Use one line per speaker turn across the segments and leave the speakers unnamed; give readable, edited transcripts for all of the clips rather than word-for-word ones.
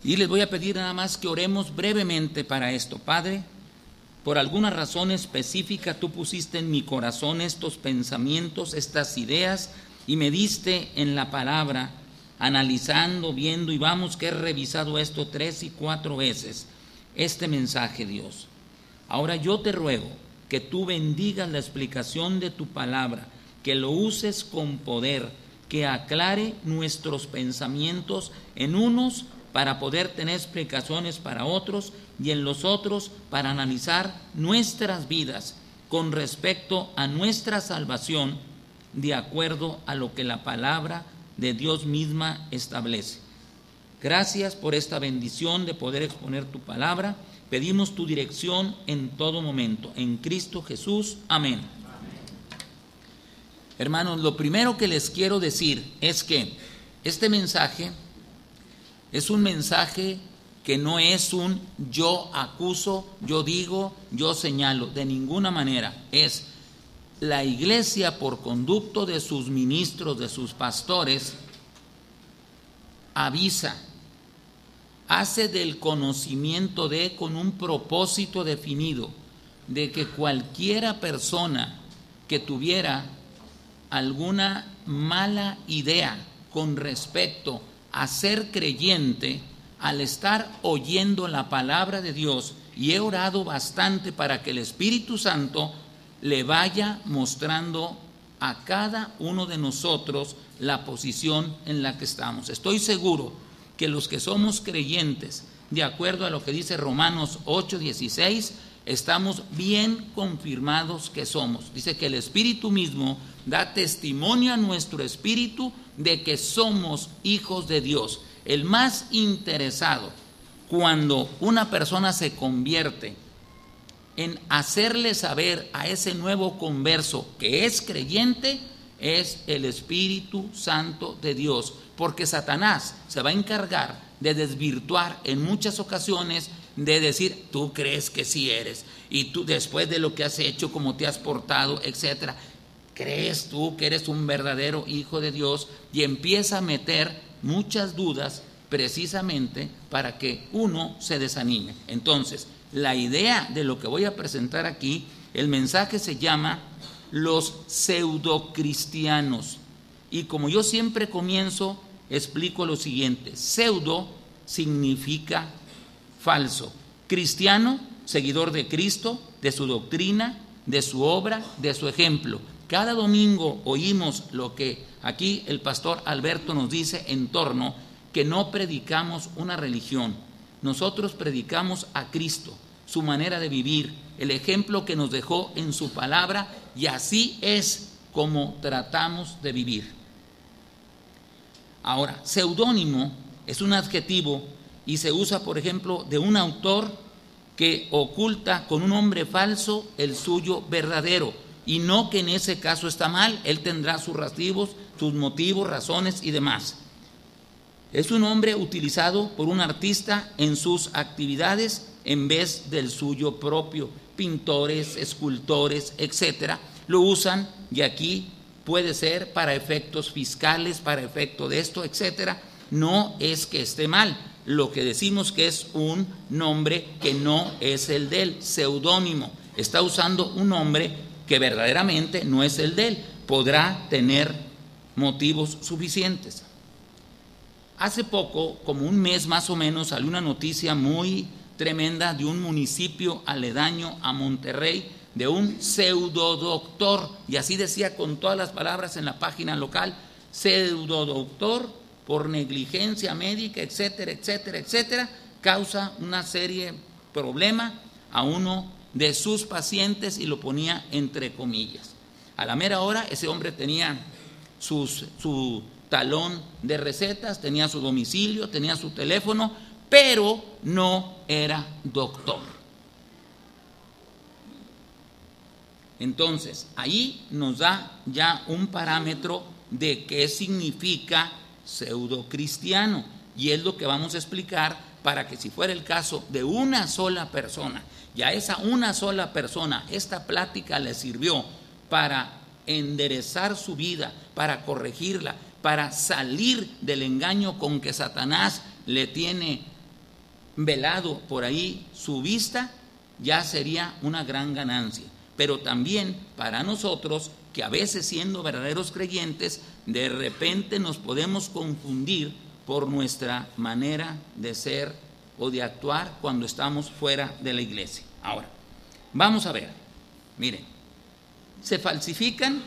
Y les voy a pedir nada más que oremos brevemente para esto. Padre, por alguna razón específica tú pusiste en mi corazón estos pensamientos, estas ideas, y me diste en la palabra, analizando, viendo, y vamos que he revisado esto 3 y 4 veces, este mensaje, Dios. Ahora yo te ruego que tú bendigas la explicación de tu palabra, que lo uses con poder, que aclare nuestros pensamientos en unos para poder tener explicaciones para otros y en los otros para analizar nuestras vidas con respecto a nuestra salvación de acuerdo a lo que la palabra de Dios misma establece. Gracias por esta bendición de poder exponer tu palabra. Pedimos tu dirección en todo momento. En Cristo Jesús. Amén. Hermanos, lo primero que les quiero decir es que este mensaje es un mensaje que no es un yo acuso, yo digo, yo señalo, de ninguna manera. Es la iglesia, por conducto de sus ministros, de sus pastores, avisa, hace del conocimiento de con un propósito definido, de que cualquiera persona que tuviera alguna mala idea con respecto a ser creyente, al estar oyendo la palabra de Dios, y he orado bastante para que el Espíritu Santo le vaya mostrando a cada uno de nosotros la posición en la que estamos. Estoy seguro que los que somos creyentes, de acuerdo a lo que dice Romanos 8:16, estamos bien confirmados que somos. Dice que el Espíritu mismo da testimonio a nuestro espíritu de que somos hijos de Dios. El más interesado cuando una persona se convierte en hacerle saber a ese nuevo converso que es creyente es el Espíritu Santo de Dios, porque Satanás se va a encargar de desvirtuar en muchas ocasiones, de decir, tú crees que sí eres, y tú después de lo que has hecho, cómo te has portado, etcétera, crees tú que eres un verdadero hijo de Dios, y empieza a meter muchas dudas precisamente para que uno se desanime. Entonces, la idea de lo que voy a presentar aquí, el mensaje se llama los pseudocristianos, y como yo siempre comienzo, explico lo siguiente: pseudo significa falso, cristiano, seguidor de Cristo, de su doctrina, de su obra, de su ejemplo. Cada domingo oímos lo que aquí el pastor Alberto nos dice en torno que no predicamos una religión, nosotros predicamos a Cristo, su manera de vivir, el ejemplo que nos dejó en su palabra, y así es como tratamos de vivir. Ahora, seudónimo es un adjetivo y se usa, por ejemplo, de un autor que oculta con un nombre falso el suyo verdadero, y no que en ese caso está mal, él tendrá sus motivos, razones y demás. Es un nombre utilizado por un artista en sus actividades en vez del suyo propio. Pintores, escultores, etcétera, lo usan, y aquí puede ser para efectos fiscales, para efecto de esto, etcétera. No es que esté mal, lo que decimos que es un nombre que no es el de él, seudónimo. Está usando un nombre que verdaderamente no es el de él, podrá tener motivos suficientes. Hace poco, como un mes más o menos, salió una noticia muy tremenda de un municipio aledaño a Monterrey, de un pseudodoctor, y así decía con todas las palabras en la página local: pseudodoctor por negligencia médica, etcétera, etcétera, etcétera, causa una serie de problemas a uno de sus pacientes, y lo ponía entre comillas. A la mera hora ese hombre tenía su talón de recetas, tenía su domicilio, tenía su teléfono, pero no era doctor. Entonces, ahí nos da ya un parámetro de qué significa pseudocristiano, y es lo que vamos a explicar para que, si fuera el caso de una sola persona, y a esa una sola persona esta plática le sirvió para enderezar su vida, para corregirla, para salir del engaño con que Satanás le tiene velado por ahí su vista, ya sería una gran ganancia. Pero también para nosotros, que a veces siendo verdaderos creyentes, de repente nos podemos confundir por nuestra manera de ser o de actuar cuando estamos fuera de la iglesia. Ahora, vamos a ver, miren, se falsifican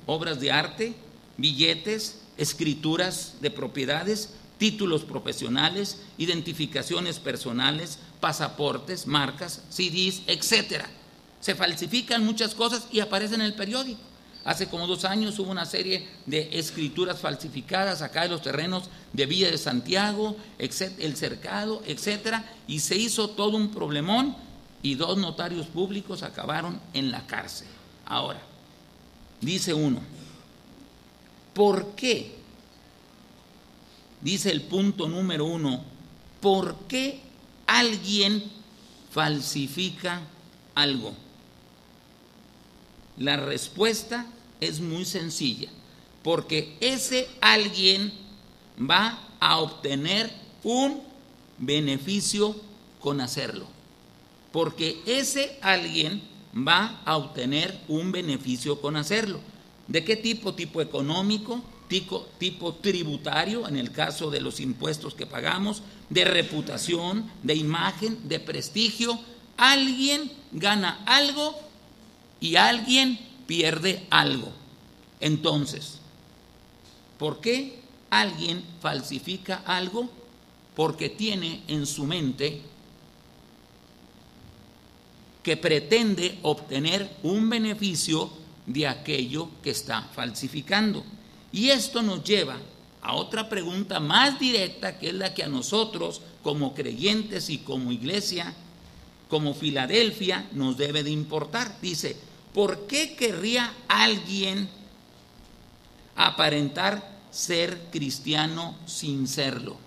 obras de arte, billetes, escrituras de propiedades, títulos profesionales, identificaciones personales, pasaportes, marcas, CDs, etcétera. Se falsifican muchas cosas y aparecen en el periódico. Hace como 2 años hubo una serie de escrituras falsificadas acá en los terrenos de Villa de Santiago, el Cercado, etcétera, y se hizo todo un problemón y 2 notarios públicos acabaron en la cárcel. Ahora, dice uno, ¿por qué? Dice el punto número 1, ¿por qué alguien falsifica algo? La respuesta es muy sencilla, porque ese alguien va a obtener un beneficio con hacerlo. Porque ese alguien va a obtener un beneficio con hacerlo. ¿De qué tipo? Tipo económico, tipo tributario, en el caso de los impuestos que pagamos, de reputación, de imagen, de prestigio. Alguien gana algo y alguien pierde algo. Entonces, ¿por qué alguien falsifica algo? Porque tiene en su mente que pretende obtener un beneficio de aquello que está falsificando. Y esto nos lleva a otra pregunta más directa, que es la que a nosotros como creyentes y como iglesia, como Filadelfia, nos debe de importar. Dice, ¿por qué querría alguien aparentar ser cristiano sin serlo?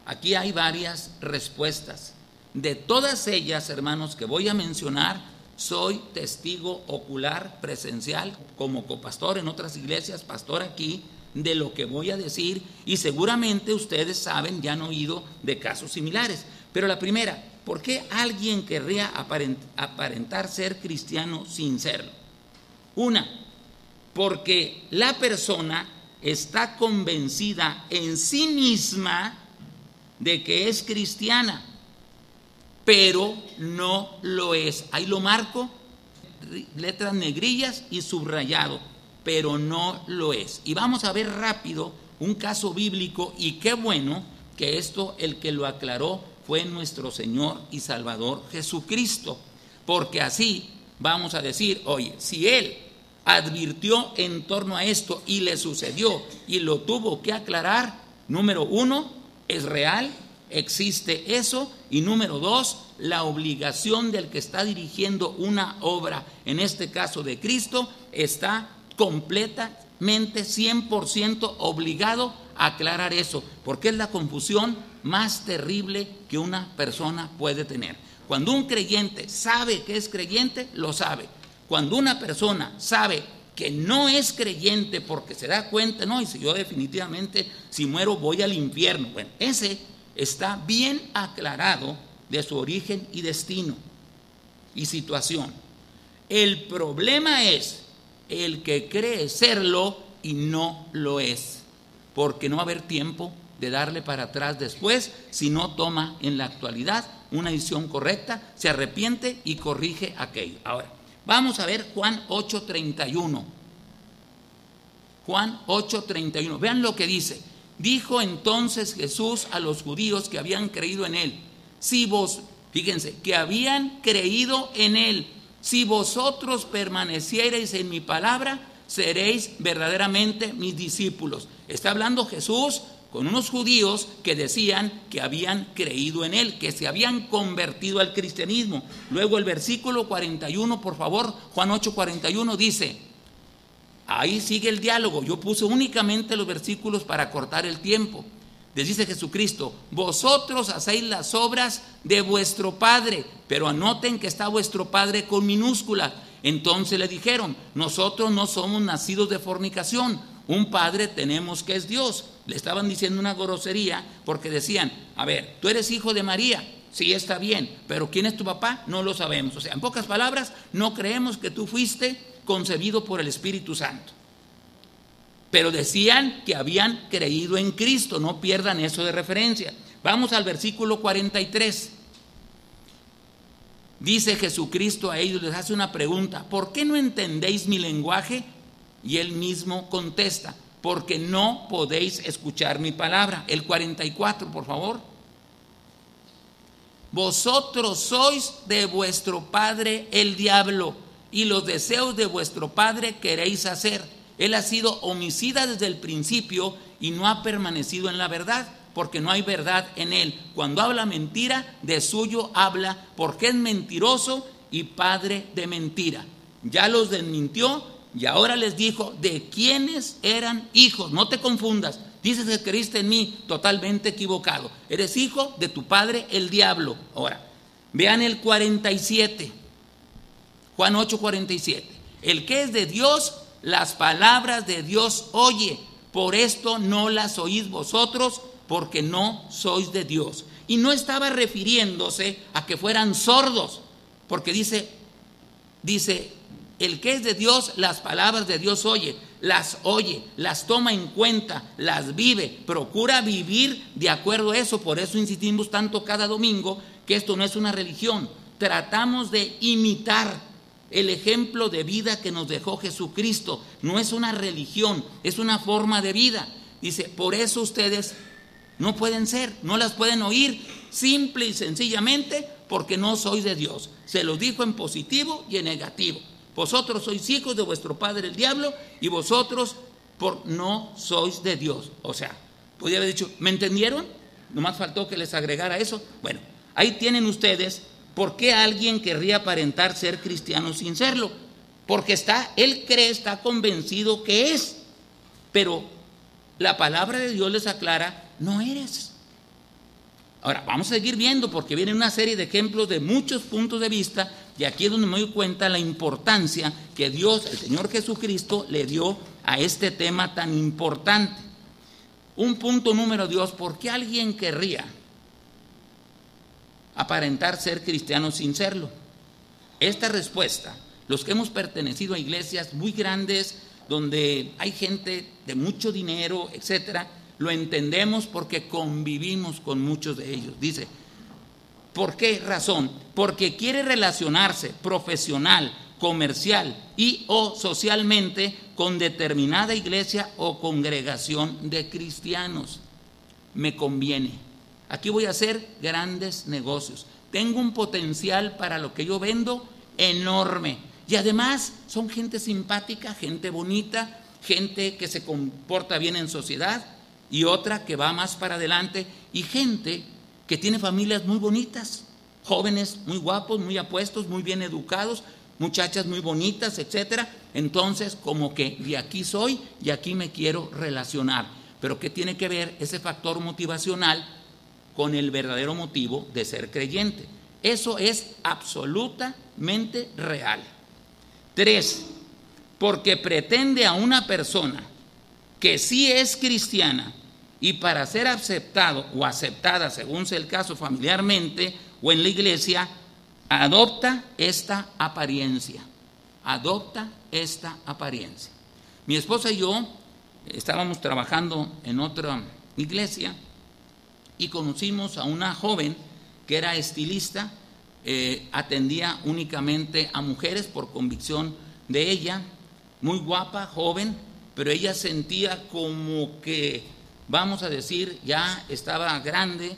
Aquí hay varias respuestas. De todas ellas, hermanos, que voy a mencionar, soy testigo ocular, presencial, como copastor en otras iglesias, pastor aquí, de lo que voy a decir, y seguramente ustedes saben, ya han oído de casos similares. Pero la primera, ¿por qué alguien querría aparentar ser cristiano sin serlo? Una, porque la persona está convencida en sí misma de que es cristiana, pero no lo es. Ahí lo marco, letras negrillas y subrayado, pero no lo es. Y vamos a ver rápido un caso bíblico, y qué bueno que esto el que lo aclaró fue nuestro Señor y Salvador Jesucristo, porque así vamos a decir, oye, si Él advirtió en torno a esto y le sucedió y lo tuvo que aclarar, número 1, es real, existe eso, y número 2, la obligación del que está dirigiendo una obra, en este caso de Cristo, está completamente 100% obligado a aclarar eso, porque es la confusión más terrible que una persona puede tener. Cuando un creyente sabe que es creyente, lo sabe. Cuando una persona sabe que no es creyente porque se da cuenta, no, y si yo definitivamente, si muero voy al infierno, bueno, ese está bien aclarado de su origen y destino y situación. El problema es el que cree serlo y no lo es, porque no va a haber tiempo de darle para atrás después si no toma en la actualidad una decisión correcta, se arrepiente y corrige aquello. Ahora, vamos a ver Juan 8:31. Juan 8:31. Vean lo que dice. Dijo entonces Jesús a los judíos que habían creído en él, fíjense, que habían creído en él, si vosotros permaneciereis en mi palabra, seréis verdaderamente mis discípulos. Está hablando Jesús con unos judíos que decían que habían creído en él, que se habían convertido al cristianismo. Luego el versículo 41, por favor, Juan 8:41 dice, ahí sigue el diálogo, yo puse únicamente los versículos para cortar el tiempo. Les dice Jesucristo, vosotros hacéis las obras de vuestro padre, pero anoten que está vuestro padre con minúscula. Entonces le dijeron, nosotros no somos nacidos de fornicación, un padre tenemos que es Dios. le estaban diciendo una grosería porque decían, a ver, tú eres hijo de María, sí, está bien, pero ¿quién es tu papá? No lo sabemos. O sea, en pocas palabras, no creemos que tú fuiste concebido por el Espíritu Santo. Pero decían que habían creído en Cristo, no pierdan eso de referencia. Vamos al versículo 43. Dice Jesucristo a ellos, les hace una pregunta, ¿por qué no entendéis mi lenguaje? Y él mismo contesta, porque no podéis escuchar mi palabra. El 44, por favor. Vosotros sois de vuestro padre el diablo, y los deseos de vuestro padre queréis hacer. Él ha sido homicida desde el principio y no ha permanecido en la verdad, porque no hay verdad en él. Cuando habla mentira, de suyo habla, porque es mentiroso y padre de mentira. Ya los desmintió y ahora les dijo de quiénes eran hijos. No te confundas, dices que creíste en mí, totalmente equivocado. Eres hijo de tu padre el diablo. Ahora, vean el 47, Juan 8:47. El que es de Dios, las palabras de Dios oye, por esto no las oís vosotros, porque no sois de Dios. Y no estaba refiriéndose a que fueran sordos, porque dice, el que es de Dios, las palabras de Dios oye, las toma en cuenta, las vive, procura vivir de acuerdo a eso. Por eso insistimos tanto cada domingo que esto no es una religión, tratamos de imitar el ejemplo de vida que nos dejó Jesucristo. No es una religión, es una forma de vida. Dice, por eso ustedes no pueden ser, no las pueden oír, simple y sencillamente porque no sois de Dios. Se los dijo en positivo y en negativo. Vosotros sois hijos de vuestro padre el diablo y vosotros no sois de Dios. O sea, podría haber dicho, ¿me entendieron? Nomás faltó que les agregara eso. Bueno, ahí tienen ustedes por qué alguien querría aparentar ser cristiano sin serlo. Porque él cree, está convencido que es, pero la palabra de Dios les aclara, no eres. Ahora, vamos a seguir viendo porque viene una serie de ejemplos de muchos puntos de vista y aquí es donde me doy cuenta la importancia que Dios, el Señor Jesucristo, le dio a este tema tan importante. Un punto número 2, ¿por qué alguien querría aparentar ser cristiano sin serlo? Esta respuesta, los que hemos pertenecido a iglesias muy grandes, donde hay gente de mucho dinero, etcétera, lo entendemos porque convivimos con muchos de ellos. Dice, ¿por qué razón? Porque quiere relacionarse profesional, comercial y o socialmente con determinada iglesia o congregación de cristianos. Me conviene. Aquí voy a hacer grandes negocios. Tengo un potencial para lo que yo vendo enorme. Y además son gente simpática, gente bonita, gente que se comporta bien en sociedad y otra que va más para adelante y gente que tiene familias muy bonitas, jóvenes muy guapos, muy apuestos, muy bien educados, muchachas muy bonitas, etcétera. Entonces, como que de aquí soy y aquí me quiero relacionar. Pero ¿qué tiene que ver ese factor motivacional con el verdadero motivo de ser creyente? Eso es absolutamente real. 3, porque pretende a una persona que sí es cristiana y para ser aceptado o aceptada, según sea el caso familiarmente o en la iglesia, adopta esta apariencia. Adopta esta apariencia. Mi esposa y yo estábamos trabajando en otra iglesia y conocimos a una joven que era estilista, atendía únicamente a mujeres por convicción de ella, muy guapa, joven, pero ella sentía como que, vamos a decir, ya estaba grande,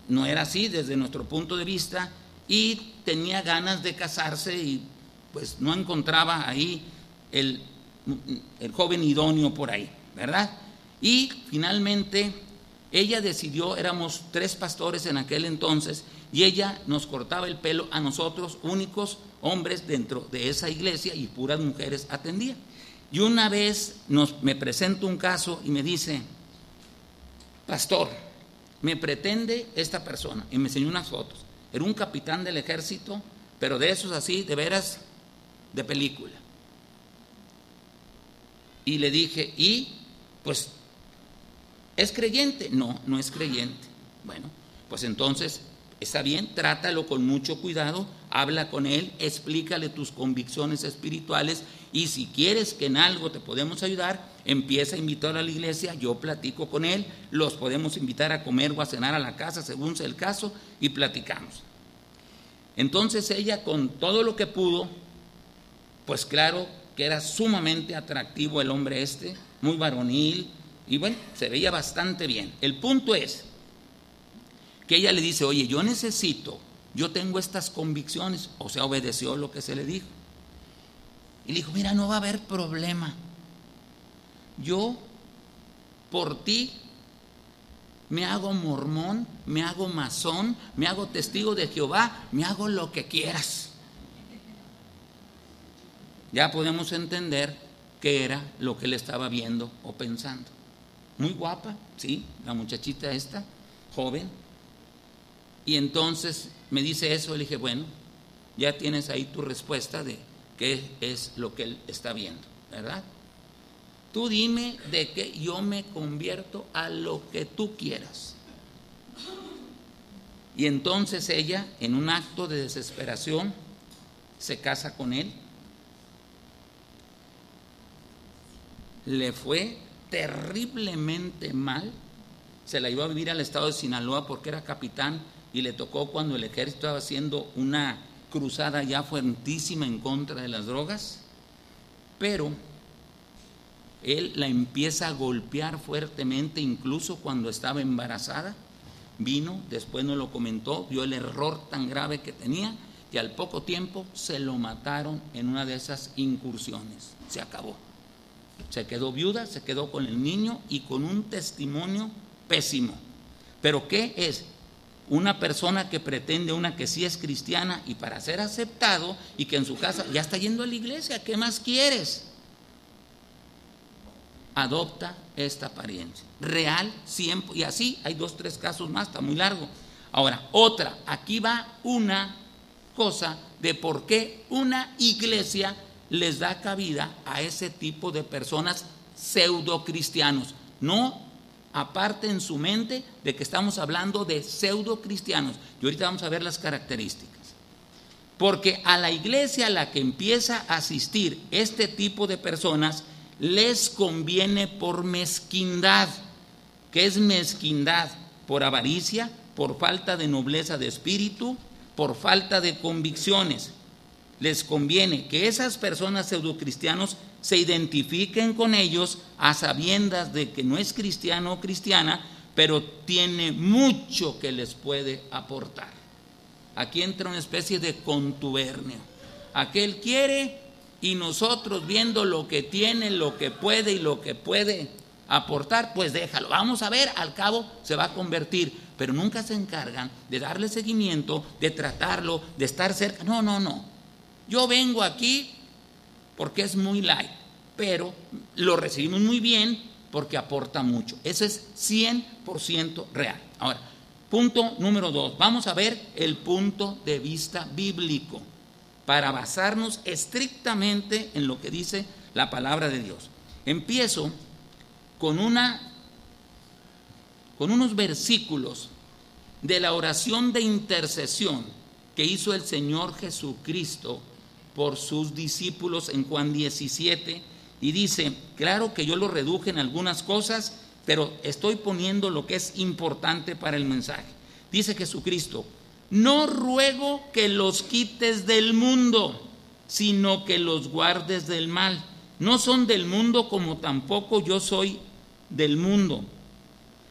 no era así desde nuestro punto de vista, y tenía ganas de casarse y pues no encontraba ahí el joven idóneo por ahí, ¿verdad? Y finalmente ella decidió, éramos 3 pastores en aquel entonces, y ella nos cortaba el pelo a nosotros, únicos hombres dentro de esa iglesia, y puras mujeres atendía. Y una vez me presenta un caso y me dice, pastor, me pretende esta persona, y me enseñó unas fotos. Era un capitán del ejército, pero de esos así, de veras, de película. Y le dije, y pues ¿Es creyente? No, no es creyente. Bueno, pues entonces está bien, trátalo con mucho cuidado, habla con él, explícale tus convicciones espirituales y si quieres que en algo te podemos ayudar, empieza a invitarlo a la iglesia, yo platico con él, los podemos invitar a comer o a cenar a la casa según sea el caso y platicamos. Entonces ella, con todo lo que pudo, pues claro que era sumamente atractivo el hombre este, muy varonil y bueno, se veía bastante bien. El punto es que ella le dice, oye, yo tengo estas convicciones, o sea, obedeció lo que se le dijo. Y le dijo, mira, no va a haber problema. Yo, por ti, me hago mormón, me hago masón, me hago testigo de Jehová, me hago lo que quieras. Ya podemos entender qué era lo que él estaba viendo o pensando. Muy guapa, sí, la muchachita esta, joven. Y entonces me dice eso, le dije, bueno, ya tienes ahí tu respuesta de qué es lo que él está viendo, ¿verdad? Tú dime de que yo me convierto a lo que tú quieras. Y entonces ella, en un acto de desesperación, se casa con él. Le fue terriblemente mal. Se la llevó a vivir al estado de Sinaloa porque era capitán y le tocó cuando el ejército estaba haciendo una cruzada ya fuertísima en contra de las drogas. Pero él la empieza a golpear fuertemente, incluso cuando estaba embarazada. Vino, después nos lo comentó, vio el error tan grave que tenía y al poco tiempo se lo mataron en una de esas incursiones. Se acabó. Se quedó viuda, se quedó con el niño y con un testimonio pésimo. ¿Pero qué es? Una persona que pretende, una que sí es cristiana y para ser aceptado y que en su casa ya está yendo a la iglesia, ¿qué más quieres? Adopta esta apariencia real siempre, y así hay 2, 3 casos más, está muy largo. Ahora, otra, aquí va una cosa de por qué una iglesia les da cabida a ese tipo de personas pseudo cristianos. No aparte en su mente de que estamos hablando de pseudo cristianos. Y ahorita vamos a ver las características. Porque a la iglesia a la que empieza a asistir este tipo de personas les conviene por mezquindad. ¿Qué es mezquindad? Por avaricia, por falta de nobleza de espíritu, por falta de convicciones. Les conviene que esas personas pseudocristianos se identifiquen con ellos a sabiendas de que no es cristiano o cristiana, pero tiene mucho que les puede aportar. Aquí entra una especie de contubernio. Aquel quiere y nosotros viendo lo que tiene, lo que puede y lo que puede aportar, pues déjalo. Vamos a ver, al cabo se va a convertir, pero nunca se encargan de darle seguimiento, de tratarlo, de estar cerca. No. Yo vengo aquí porque es muy light, pero lo recibimos muy bien porque aporta mucho. Eso es 100% real. Ahora, punto número 2. Vamos a ver el punto de vista bíblico para basarnos estrictamente en lo que dice la palabra de Dios. Empiezo con unos versículos de la oración de intercesión que hizo el Señor Jesucristo por sus discípulos en Juan 17, y dice, claro que yo lo reduje en algunas cosas, pero estoy poniendo lo que es importante para el mensaje. Dice Jesucristo, no ruego que los quites del mundo, sino que los guardes del mal. No son del mundo como tampoco yo soy del mundo.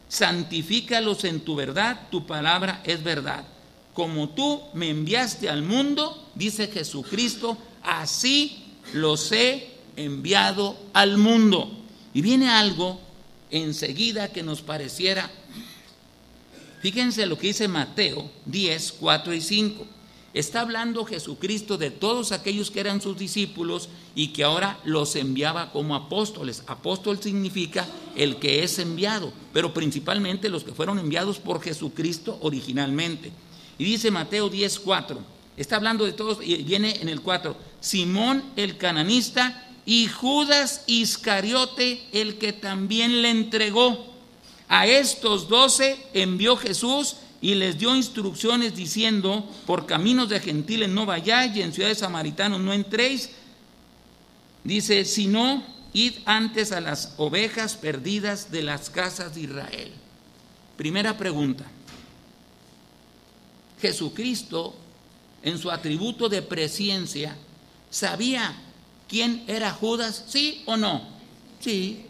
Santifícalos en tu verdad, tu palabra es verdad. Como tú me enviaste al mundo, dice Jesucristo, así los he enviado al mundo. Y viene algo enseguida que nos pareciera, fíjense lo que dice Mateo 10, 4 y 5. Está hablando Jesucristo de todos aquellos que eran sus discípulos y que ahora los enviaba como apóstoles. Apóstol significa el que es enviado, pero principalmente los que fueron enviados por Jesucristo originalmente. Y dice Mateo 10, 4, está hablando de todos, y viene en el 4, Simón el cananista y Judas Iscariote el que también le entregó. A estos 12 envió Jesús y les dio instrucciones diciendo: por caminos de gentiles no vayáis y en ciudades samaritanos no entréis. Dice: sino id antes a las ovejas perdidas de las casas de Israel. Primera pregunta: Jesucristo, en su atributo de presciencia, ¿sabía quién era Judas? ¿Sí o no? Sí,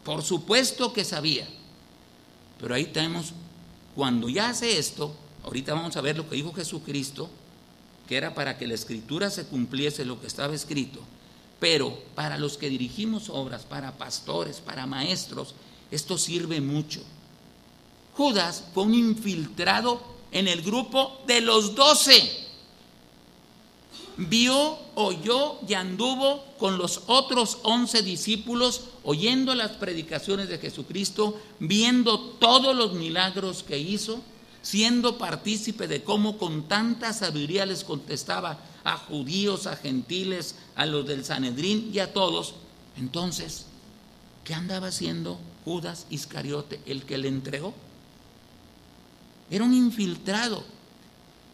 por supuesto que sabía. Pero ahí tenemos, cuando ya hace esto, ahorita vamos a ver lo que dijo Jesucristo, que era para que la Escritura se cumpliese lo que estaba escrito. Pero para los que dirigimos obras, para pastores, para maestros, esto sirve mucho. Judas fue un infiltrado en el grupo de los 12. Vio, oyó y anduvo con los otros 11 discípulos, oyendo las predicaciones de Jesucristo, viendo todos los milagros que hizo, siendo partícipe de cómo con tanta sabiduría les contestaba a judíos, a gentiles, a los del Sanedrín y a todos. Entonces, ¿qué andaba haciendo Judas Iscariote, el que le entregó? Era un infiltrado,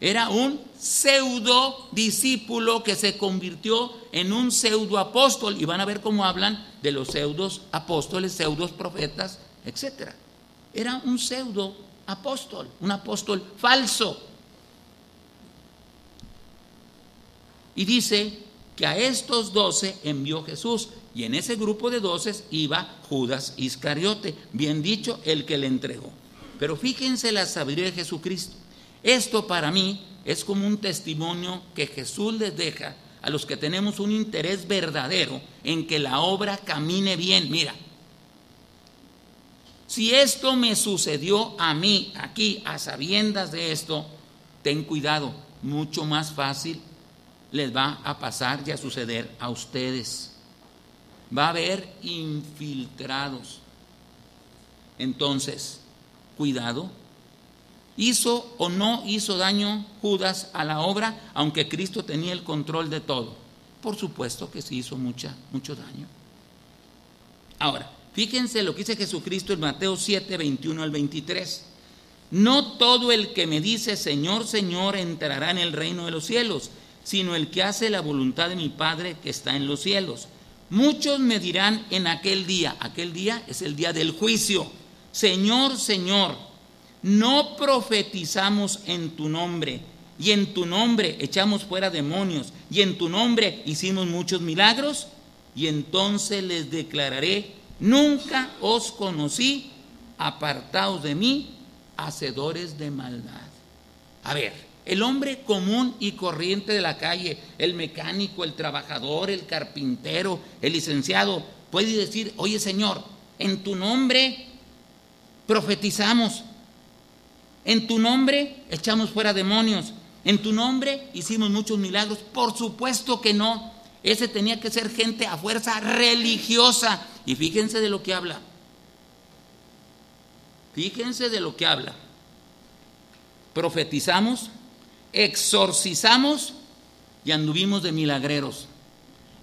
era un pseudo discípulo que se convirtió en un pseudo apóstol. Y van a ver cómo hablan de los pseudos apóstoles, pseudos profetas, etc. Era un pseudo apóstol, un apóstol falso. Y dice que a estos 12 envió Jesús, y en ese grupo de 12 iba Judas Iscariote, bien dicho, el que le entregó. Pero fíjense la sabiduría de Jesucristo. Esto para mí es como un testimonio que Jesús les deja a los que tenemos un interés verdadero en que la obra camine bien. Mira, si esto me sucedió a mí aquí, a sabiendas de esto, ten cuidado, mucho más fácil les va a pasar y a suceder a ustedes. Va a haber infiltrados. Entonces, cuidado. ¿Hizo o no hizo daño Judas a la obra, aunque Cristo tenía el control de todo? Por supuesto que sí hizo mucho daño. Ahora, fíjense lo que dice Jesucristo en Mateo 7, 21 al 23. No todo el que me dice Señor, Señor entrará en el reino de los cielos, sino el que hace la voluntad de mi Padre que está en los cielos. Muchos me dirán en aquel día es el día del juicio: Señor, Señor, ¿no profetizamos en tu nombre? Y en tu nombre echamos fuera demonios, y en tu nombre hicimos muchos milagros. Y entonces les declararé: nunca os conocí, apartaos de mí, hacedores de maldad. A ver, el hombre común y corriente de la calle, el mecánico, el trabajador, el carpintero, el licenciado, puede decir: oye Señor, en tu nombre profetizamos, en tu nombre echamos fuera demonios, en tu nombre hicimos muchos milagros. Por supuesto que no. Ese tenía que ser gente a fuerza religiosa. Y fíjense de lo que habla. Fíjense de lo que habla. Profetizamos, exorcizamos y anduvimos de milagreros.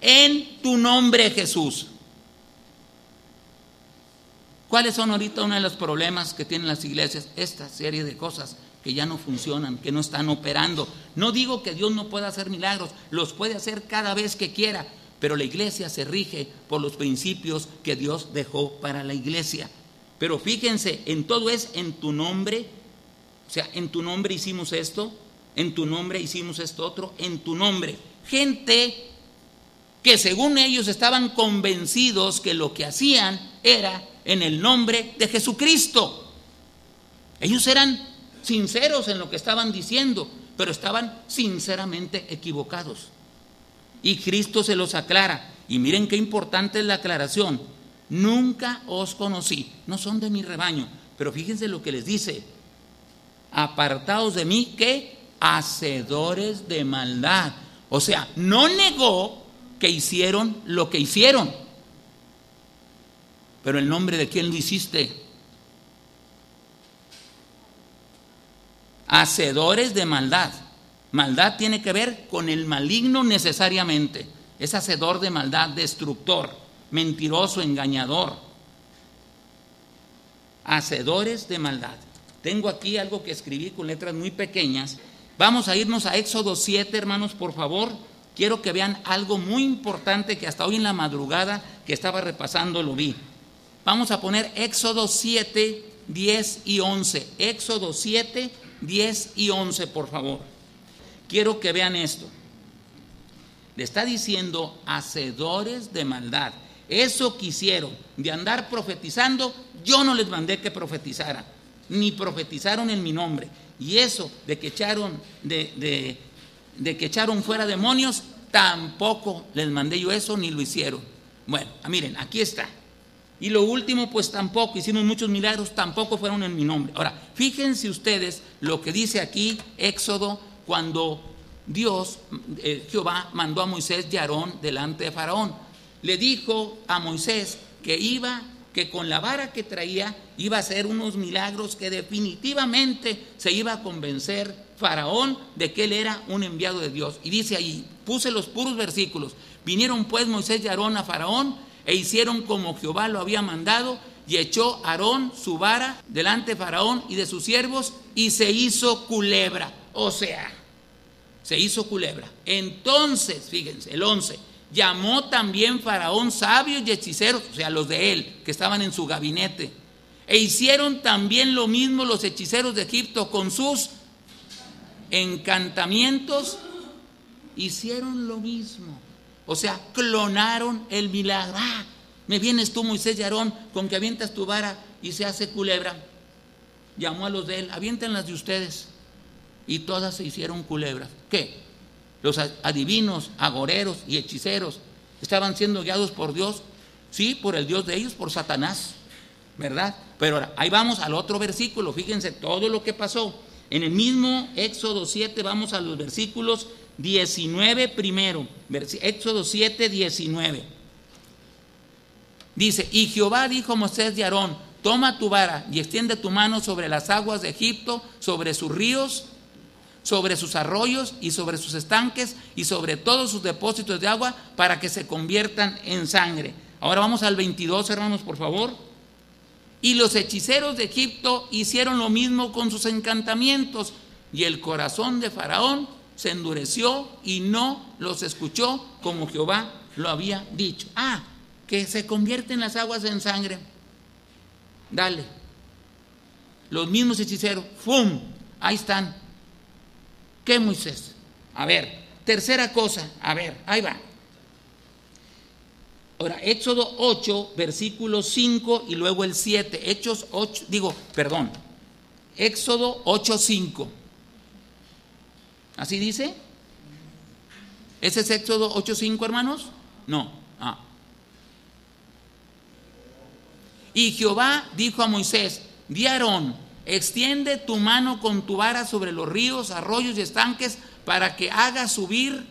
En tu nombre, Jesús. ¿Cuáles son ahorita uno de los problemas que tienen las iglesias? Esta serie de cosas que ya no funcionan, que no están operando. No digo que Dios no pueda hacer milagros, los puede hacer cada vez que quiera, pero la iglesia se rige por los principios que Dios dejó para la iglesia. Pero fíjense, en todo es en tu nombre. O sea, en tu nombre hicimos esto, en tu nombre hicimos esto otro, en tu nombre. Gente que según ellos estaban convencidos que lo que hacían era en el nombre de Jesucristo. Ellos eran sinceros en lo que estaban diciendo, pero estaban sinceramente equivocados. Y Cristo se los aclara. Y miren qué importante es la aclaración: nunca os conocí. No son de mi rebaño. Pero fíjense lo que les dice: apartaos de mí, ¿qué? Hacedores de maldad. O sea, no negó que hicieron lo que hicieron. Pero ¿en nombre de quién lo hiciste? Hacedores de maldad. Maldad tiene que ver con el maligno necesariamente. Es hacedor de maldad, destructor, mentiroso, engañador. hacedores de maldad. Tengo aquí algo que escribí con letras muy pequeñas. Vamos a irnos a Éxodo 7, hermanos, por favor. Quiero que vean algo muy importante que hasta hoy en la madrugada que estaba repasando lo vi. Vamos a poner Éxodo 7, 10 y 11. Éxodo 7, 10 y 11, por favor. Quiero que vean esto. Le está diciendo hacedores de maldad. Eso que hicieron de andar profetizando, yo no les mandé que profetizaran, ni profetizaron en mi nombre. Y eso de que echaron de que echaron fuera demonios, tampoco les mandé yo eso, ni lo hicieron. Bueno, miren, aquí está. Y lo último, pues tampoco, hicimos muchos milagros, tampoco fueron en mi nombre. Ahora, fíjense ustedes lo que dice aquí Éxodo, cuando Dios, Jehová, mandó a Moisés y a Aarón delante de Faraón. Le dijo a Moisés que con la vara que traía iba a hacer unos milagros que definitivamente se iba a convencer Faraón de que él era un enviado de Dios. Y dice ahí, puse los puros versículos: vinieron pues Moisés y Aarón a Faraón e hicieron como Jehová lo había mandado, y echó Aarón su vara delante de Faraón y de sus siervos, y se hizo culebra. O sea, se hizo culebra. Entonces, fíjense, el 11, llamó también Faraón sabios y hechiceros, o sea, los de él, que estaban en su gabinete, e hicieron también lo mismo los hechiceros de Egipto con sus encantamientos, hicieron lo mismo. O sea, clonaron el milagro. Me vienes tú, Moisés y Aarón, con que avientas tu vara y se hace culebra. Llamó a los de él, avienten las de ustedes. Y todas se hicieron culebras. ¿Qué? Los adivinos, agoreros y hechiceros estaban siendo guiados por Dios. Sí, por el Dios de ellos, por Satanás, ¿verdad? Pero ahora, ahí vamos al otro versículo. Fíjense todo lo que pasó. En el mismo Éxodo 7 vamos a los versículos 19 primero. Éxodo 7, 19. Dice: y Jehová dijo a Moisés y Aarón: toma tu vara y extiende tu mano sobre las aguas de Egipto, sobre sus ríos, sobre sus arroyos y sobre sus estanques y sobre todos sus depósitos de agua, para que se conviertan en sangre. Ahora vamos al 22, hermanos, por favor. Y los hechiceros de Egipto hicieron lo mismo con sus encantamientos, y el corazón de Faraón se endureció y no los escuchó como Jehová lo había dicho. Que se convierten las aguas en sangre. Dale. Los mismos hechiceros, ¡fum! Ahí están. ¿Qué, Moisés? A ver, tercera cosa, a ver, ahí va. Ahora, Éxodo 8, versículo 5 y luego el 7. Éxodo 8, 5. ¿Así dice? ¿Ese es Éxodo 8, 5, hermanos? No. Y Jehová dijo a Moisés: di a Aarón, extiende tu mano con tu vara sobre los ríos, arroyos y estanques, para que haga subir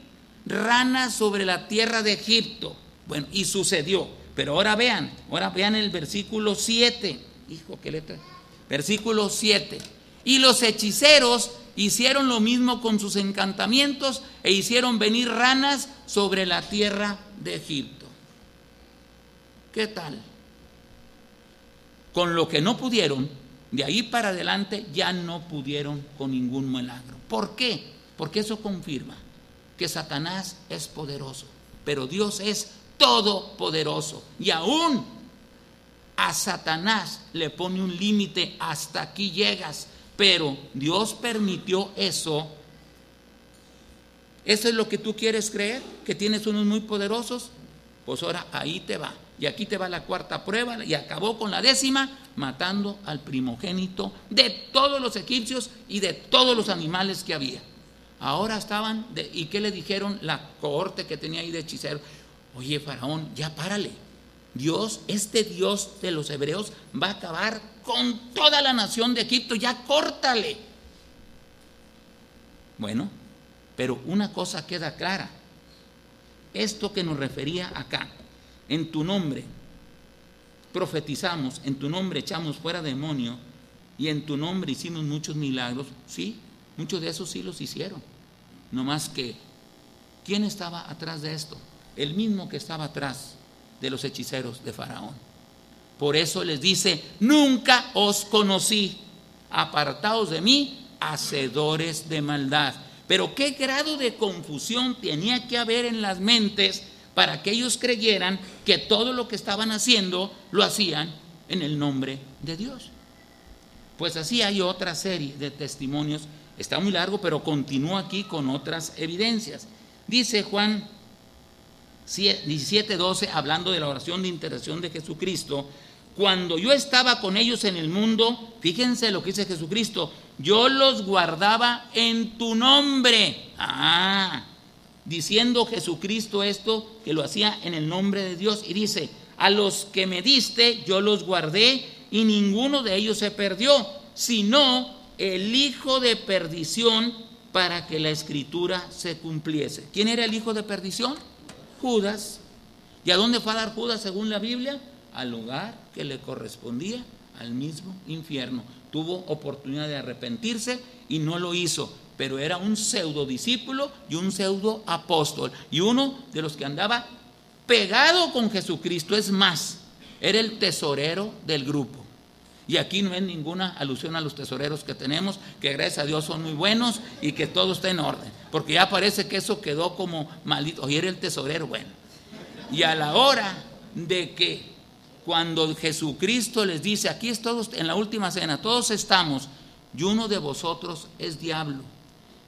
ranas sobre la tierra de Egipto. Bueno, y sucedió. Pero ahora vean el versículo 7. Hijo, qué letra. Versículo 7. Y los hechiceros hicieron lo mismo con sus encantamientos, e hicieron venir ranas sobre la tierra de Egipto. ¿Qué tal? Con lo que no pudieron, de ahí para adelante ya no pudieron con ningún milagro. ¿Por qué? Porque eso confirma que Satanás es poderoso, pero Dios es todopoderoso. Y aún a Satanás le pone un límite: hasta aquí llegas. Pero Dios permitió eso. ¿Eso es lo que tú quieres creer? ¿Que tienes unos muy poderosos? Pues ahora ahí te va. Y aquí te va la cuarta prueba. Y acabó con la 10ª, matando al primogénito de todos los egipcios y de todos los animales que había. Ahora estaban, ¿y qué le dijeron la cohorte que tenía ahí de hechiceros? Oye, Faraón, ya párale. Dios, este Dios de los hebreos, va a acabar con toda la nación de Egipto, ya córtale. Bueno, pero una cosa queda clara: esto que nos refería acá, en tu nombre profetizamos, en tu nombre echamos fuera demonio, y en tu nombre hicimos muchos milagros. Sí, muchos de esos sí los hicieron. No más que, ¿quién estaba atrás de esto? El mismo que estaba atrás de los hechiceros de Faraón. Por eso les dice: nunca os conocí, apartaos de mí, hacedores de maldad. Pero qué grado de confusión tenía que haber en las mentes para que ellos creyeran que todo lo que estaban haciendo lo hacían en el nombre de Dios. Pues así hay otra serie de testimonios. Está muy largo, pero continúa aquí con otras evidencias. Dice Juan 17:12, hablando de la oración de intercesión de Jesucristo: cuando yo estaba con ellos en el mundo, fíjense lo que dice Jesucristo, yo los guardaba en tu nombre. Diciendo Jesucristo esto, que lo hacía en el nombre de Dios, y dice: a los que me diste yo los guardé, y ninguno de ellos se perdió, sino el hijo de perdición, para que la escritura se cumpliese. ¿Quién era el hijo de perdición? Judas. ¿Y a dónde fue a dar Judas según la Biblia? Al lugar que le correspondía, al mismo infierno. Tuvo oportunidad de arrepentirse y no lo hizo, pero era un pseudo discípulo y un pseudo apóstol, y uno de los que andaba pegado con Jesucristo. Es más, era el tesorero del grupo. Y aquí no es ninguna alusión a los tesoreros que tenemos, que gracias a Dios son muy buenos y que todo está en orden, porque ya parece que eso quedó como maldito. Oye, era el tesorero, bueno. Y a la hora de que cuando Jesucristo les dice: aquí es todos, en la última cena, todos estamos, y uno de vosotros es diablo.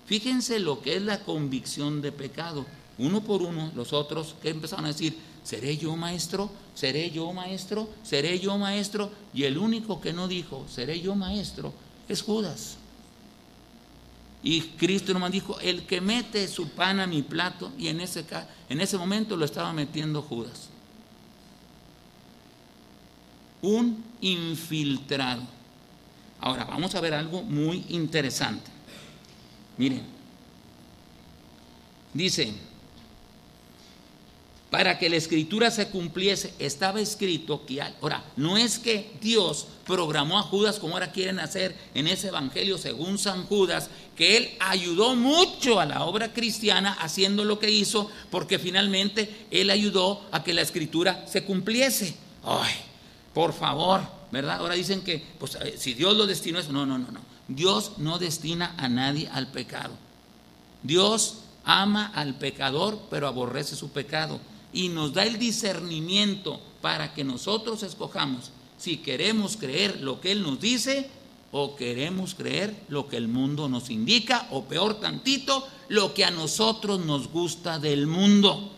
Fíjense lo que es la convicción de pecado. Uno por uno, los otros que empezaron a decir: ¿seré yo maestro? ¿Seré yo maestro? ¿Seré yo maestro? Y el único que no dijo ¿seré yo maestro? es Judas. Y Cristo nomás dijo: el que mete su pan a mi plato. Y en ese momento lo estaba metiendo Judas. Un infiltrado. Ahora vamos a ver algo muy interesante. Miren, dice: para que la escritura se cumpliese, estaba escrito que... Ahora, no es que Dios programó a Judas como ahora quieren hacer en ese evangelio según San Judas, que él ayudó mucho a la obra cristiana haciendo lo que hizo, porque finalmente él ayudó a que la escritura se cumpliese. Ay, por favor, ¿verdad? Ahora dicen que pues, si Dios lo destinó eso. No. Dios no destina a nadie al pecado. Dios ama al pecador, pero aborrece su pecado. Y nos da el discernimiento para que nosotros escojamos si queremos creer lo que Él nos dice o queremos creer lo que el mundo nos indica, o peor tantito, lo que a nosotros nos gusta del mundo.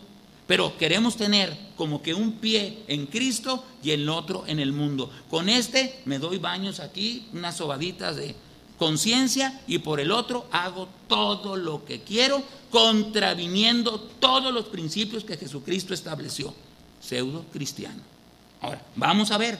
Pero queremos tener como que un pie en Cristo y el otro en el mundo. Con este me doy baños aquí, unas sobaditas de conciencia, y por el otro hago todo lo que quiero, contraviniendo todos los principios que Jesucristo estableció. Pseudo cristiano. Ahora, vamos a ver.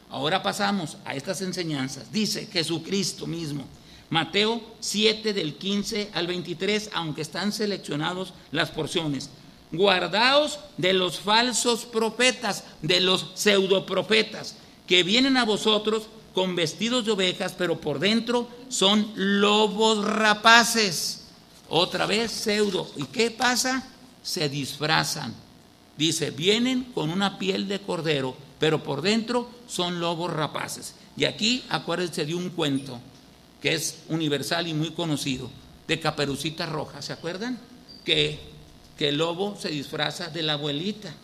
Ahora pasamos a estas enseñanzas. Dice Jesucristo mismo, Mateo 7 del 15 al 23, aunque están seleccionados las porciones: guardaos de los falsos profetas, de los pseudoprofetas, que vienen a vosotros con vestidos de ovejas, pero por dentro son lobos rapaces. Otra vez pseudo. ¿Y qué pasa? Se disfrazan. Dice: vienen con una piel de cordero, pero por dentro son lobos rapaces. Y aquí acuérdense de un cuento que es universal y muy conocido, de Caperucita Roja. ¿Se acuerdan? Que el lobo se disfraza de la abuelita.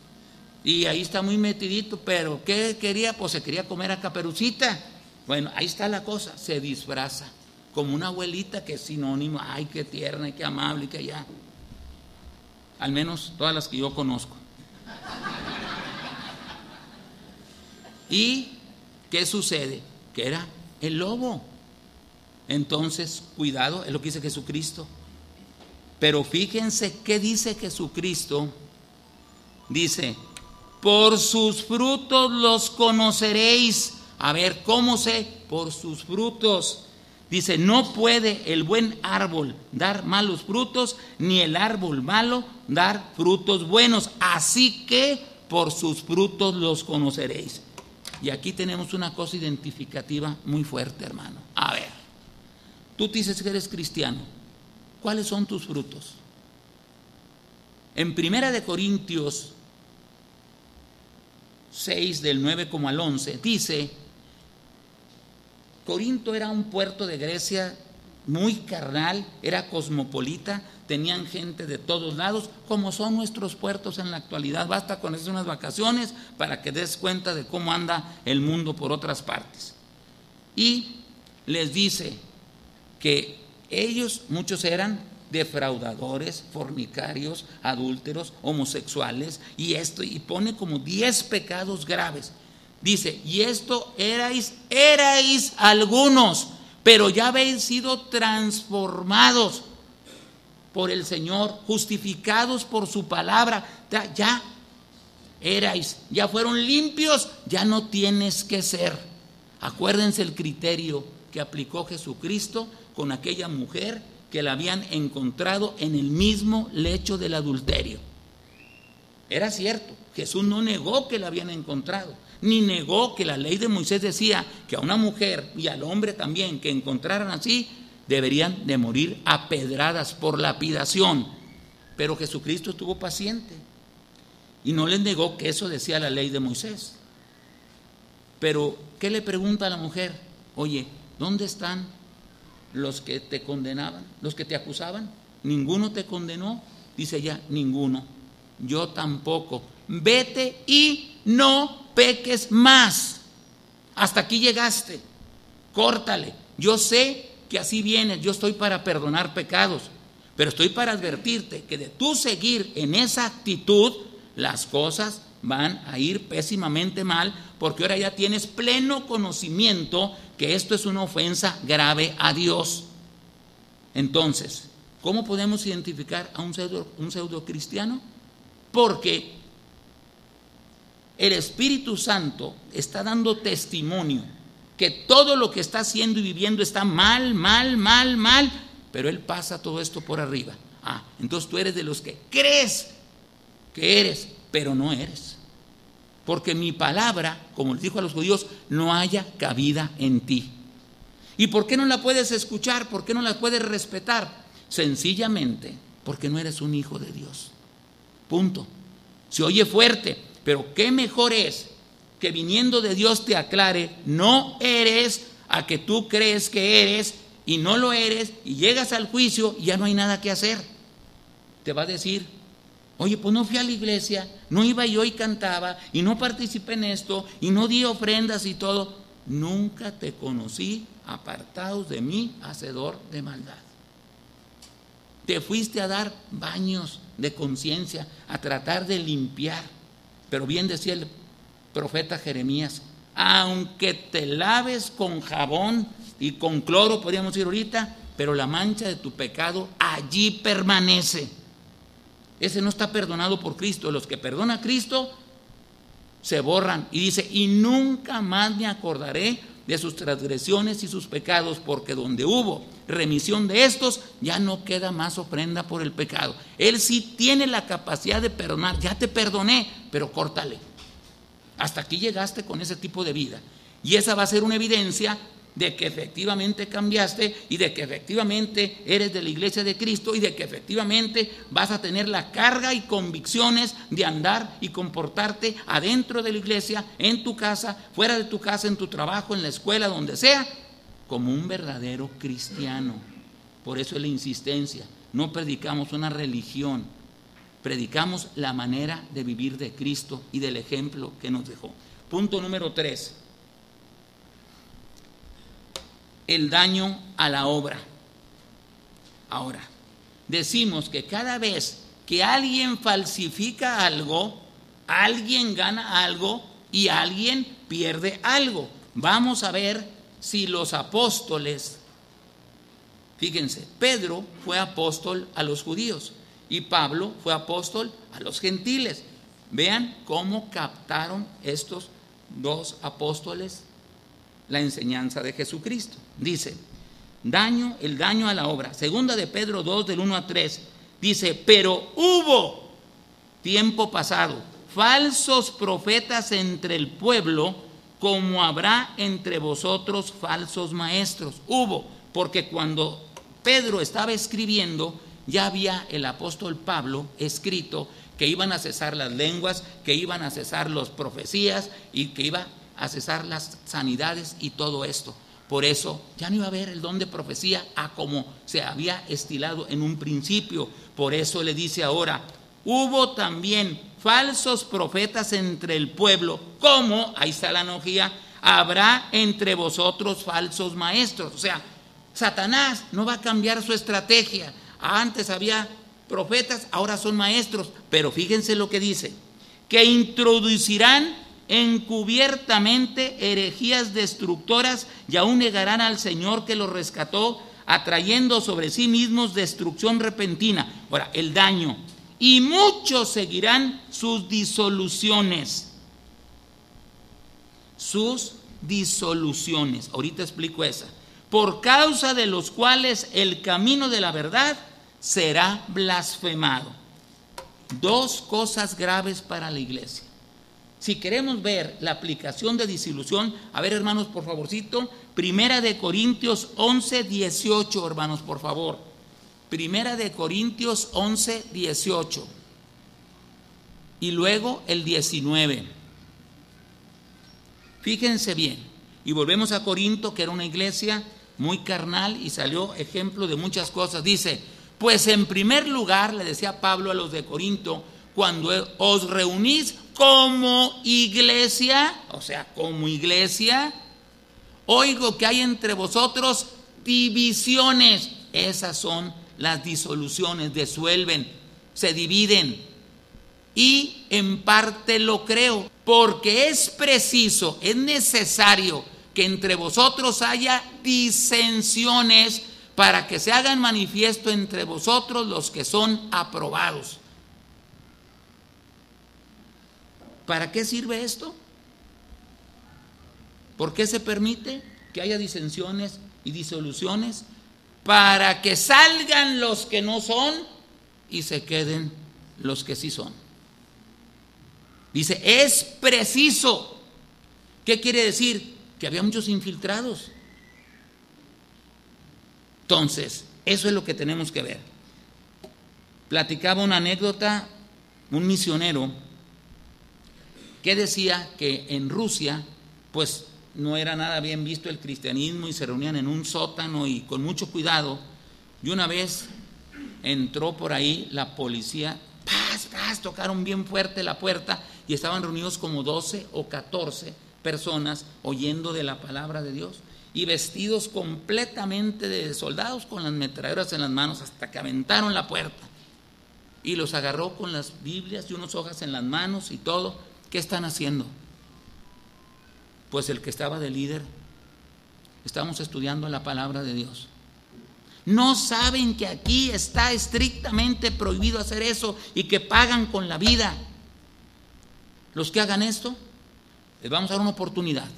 Y ahí está muy metidito, pero ¿qué quería? Pues se quería comer a Caperucita. Bueno, ahí está la cosa, se disfraza como una abuelita, que es sinónimo. Ay, qué tierna y qué amable y que ya. Al menos todas las que yo conozco. ¿Y qué sucede? Que era el lobo. Entonces, cuidado, es lo que dice Jesucristo. Pero fíjense qué dice Jesucristo. Dice: por sus frutos los conoceréis. A ver, ¿cómo sé? Por sus frutos. Dice: no puede el buen árbol dar malos frutos, ni el árbol malo dar frutos buenos. Así que por sus frutos los conoceréis. Y aquí tenemos una cosa identificativa muy fuerte, hermano. A ver, tú dices que eres cristiano. ¿Cuáles son tus frutos? En 1 Corintios 6 del 9 como al 11, dice: Corinto era un puerto de Grecia muy carnal, era cosmopolita, tenían gente de todos lados, como son nuestros puertos en la actualidad. Basta con hacer unas vacaciones para que des cuenta de cómo anda el mundo por otras partes. Y les dice que ellos, muchos eran defraudadores, fornicarios, adúlteros, homosexuales, y pone como 10 pecados graves. Dice: y esto erais algunos, pero ya habéis sido transformados por el Señor, justificados por su palabra. Ya erais, ya fueron limpios, ya no tienes que ser. Acuérdense el criterio que aplicó Jesucristo con aquella mujer que la habían encontrado en el mismo lecho del adulterio. Era cierto, Jesús no negó que la habían encontrado, ni negó que la ley de Moisés decía que a una mujer y al hombre también que encontraran así, deberían de morir a pedradas por lapidación. Pero Jesucristo estuvo paciente y no les negó que eso decía la ley de Moisés. Pero ¿qué le pregunta a la mujer? Oye, ¿dónde están los que te condenaban, los que te acusaban? ¿Ninguno te condenó? Dice ella: ninguno, yo tampoco. Vete y no peques más. Hasta aquí llegaste, córtale. Yo sé que así vienes, yo estoy para perdonar pecados, pero estoy para advertirte que de tú seguir en esa actitud, las cosas van a ir pésimamente mal, porque ahora ya tienes pleno conocimiento que esto es una ofensa grave a Dios. Entonces, ¿cómo podemos identificar a un pseudo cristiano? Porque el Espíritu Santo está dando testimonio que todo lo que está haciendo y viviendo está mal, pero Él pasa todo esto por arriba. Entonces tú eres de los que crees que eres, pero no eres. Porque mi palabra, como les dijo a los judíos, no haya cabida en ti. ¿Y por qué no la puedes escuchar? ¿Por qué no la puedes respetar? Sencillamente porque no eres un hijo de Dios. Punto. Se oye fuerte, pero qué mejor es que viniendo de Dios te aclare: no eres, a que tú crees que eres y no lo eres, y llegas al juicio y ya no hay nada que hacer. Te va a decir: oye, pues no fui a la iglesia, no iba yo y cantaba, y no participé en esto, y no di ofrendas y todo. Nunca te conocí, apartados de mí, hacedor de maldad. Te fuiste a dar baños de conciencia, a tratar de limpiar. Pero bien decía el profeta Jeremías: aunque te laves con jabón y con cloro, podríamos decir ahorita, pero la mancha de tu pecado allí permanece. Ese no está perdonado por Cristo. Los que perdona a Cristo se borran, y dice: y nunca más me acordaré de sus transgresiones y sus pecados, porque donde hubo remisión de estos, ya no queda más ofrenda por el pecado. Él sí tiene la capacidad de perdonar. Ya te perdoné, pero córtale. Hasta aquí llegaste con ese tipo de vida, y esa va a ser una evidencia de que efectivamente cambiaste, y de que efectivamente eres de la iglesia de Cristo, y de que efectivamente vas a tener la carga y convicciones de andar y comportarte adentro de la iglesia, en tu casa, fuera de tu casa, en tu trabajo, en la escuela, donde sea, como un verdadero cristiano. Por eso es la insistencia: no predicamos una religión, predicamos la manera de vivir de Cristo y del ejemplo que nos dejó. Punto número 3. El daño a la obra. Ahora, decimos que cada vez que alguien falsifica algo, alguien gana algo y alguien pierde algo. Vamos a ver si los apóstoles, fíjense, Pedro fue apóstol a los judíos y Pablo fue apóstol a los gentiles. Vean cómo captaron estos dos apóstoles la enseñanza de Jesucristo. Dice: el daño a la obra. Segunda de Pedro 2 del 1 a 3 dice: pero hubo tiempo pasado falsos profetas entre el pueblo, como habrá entre vosotros falsos maestros. Hubo, porque cuando Pedro estaba escribiendo, ya había el apóstol Pablo escrito que iban a cesar las lenguas, que iban a cesar las profecías y que iba a cesar las sanidades y todo esto. Por eso ya no iba a haber el don de profecía a como se había estilado en un principio. Por eso le dice ahora: hubo también falsos profetas entre el pueblo, como, ahí está la analogía, habrá entre vosotros falsos maestros. O sea, Satanás no va a cambiar su estrategia. Antes había profetas, ahora son maestros. Pero fíjense lo que dice: que introducirán encubiertamente herejías destructoras y aún negarán al Señor que los rescató, atrayendo sobre sí mismos destrucción repentina. Ahora, el daño. Y muchos seguirán sus disoluciones. Sus disoluciones. Ahorita explico esa. Por causa de los cuales el camino de la verdad será blasfemado. Dos cosas graves para la iglesia. Si queremos ver la aplicación de disolución, a ver, hermanos, por favorcito, Primera de Corintios 11, 18, hermanos, por favor. Primera de Corintios 11, 18. Y luego el 19. Fíjense bien. Y volvemos a Corinto, que era una iglesia muy carnal y salió ejemplo de muchas cosas. Dice: pues en primer lugar, le decía Pablo a los de Corinto, cuando os reunís como iglesia, o sea, como iglesia, oigo que hay entre vosotros divisiones. Esas son las disoluciones, disuelven, se dividen. Y en parte lo creo, porque es preciso, es necesario que entre vosotros haya disensiones para que se hagan manifiesto entre vosotros los que son aprobados. ¿Para qué sirve esto? ¿Por qué se permite que haya disensiones y disoluciones? Para que salgan los que no son y se queden los que sí son. Dice, es preciso. ¿Qué quiere decir? Que había muchos infiltrados. Entonces, eso es lo que tenemos que ver. Platicaba una anécdota, un misionero que decía que en Rusia, pues no era nada bien visto el cristianismo y se reunían en un sótano y con mucho cuidado. Y una vez entró por ahí la policía, tocaron bien fuerte la puerta y estaban reunidos como 12 o 14 personas oyendo de la palabra de Dios y vestidos completamente de soldados con las metralladoras en las manos hasta que aventaron la puerta. Y los agarró con las Biblias y unas hojas en las manos y todo. ¿Qué están haciendo? Pues el que estaba de líder, estamos estudiando la palabra de Dios. No saben que aquí está estrictamente prohibido hacer eso y que pagan con la vida. Los que hagan esto, les vamos a dar una oportunidad.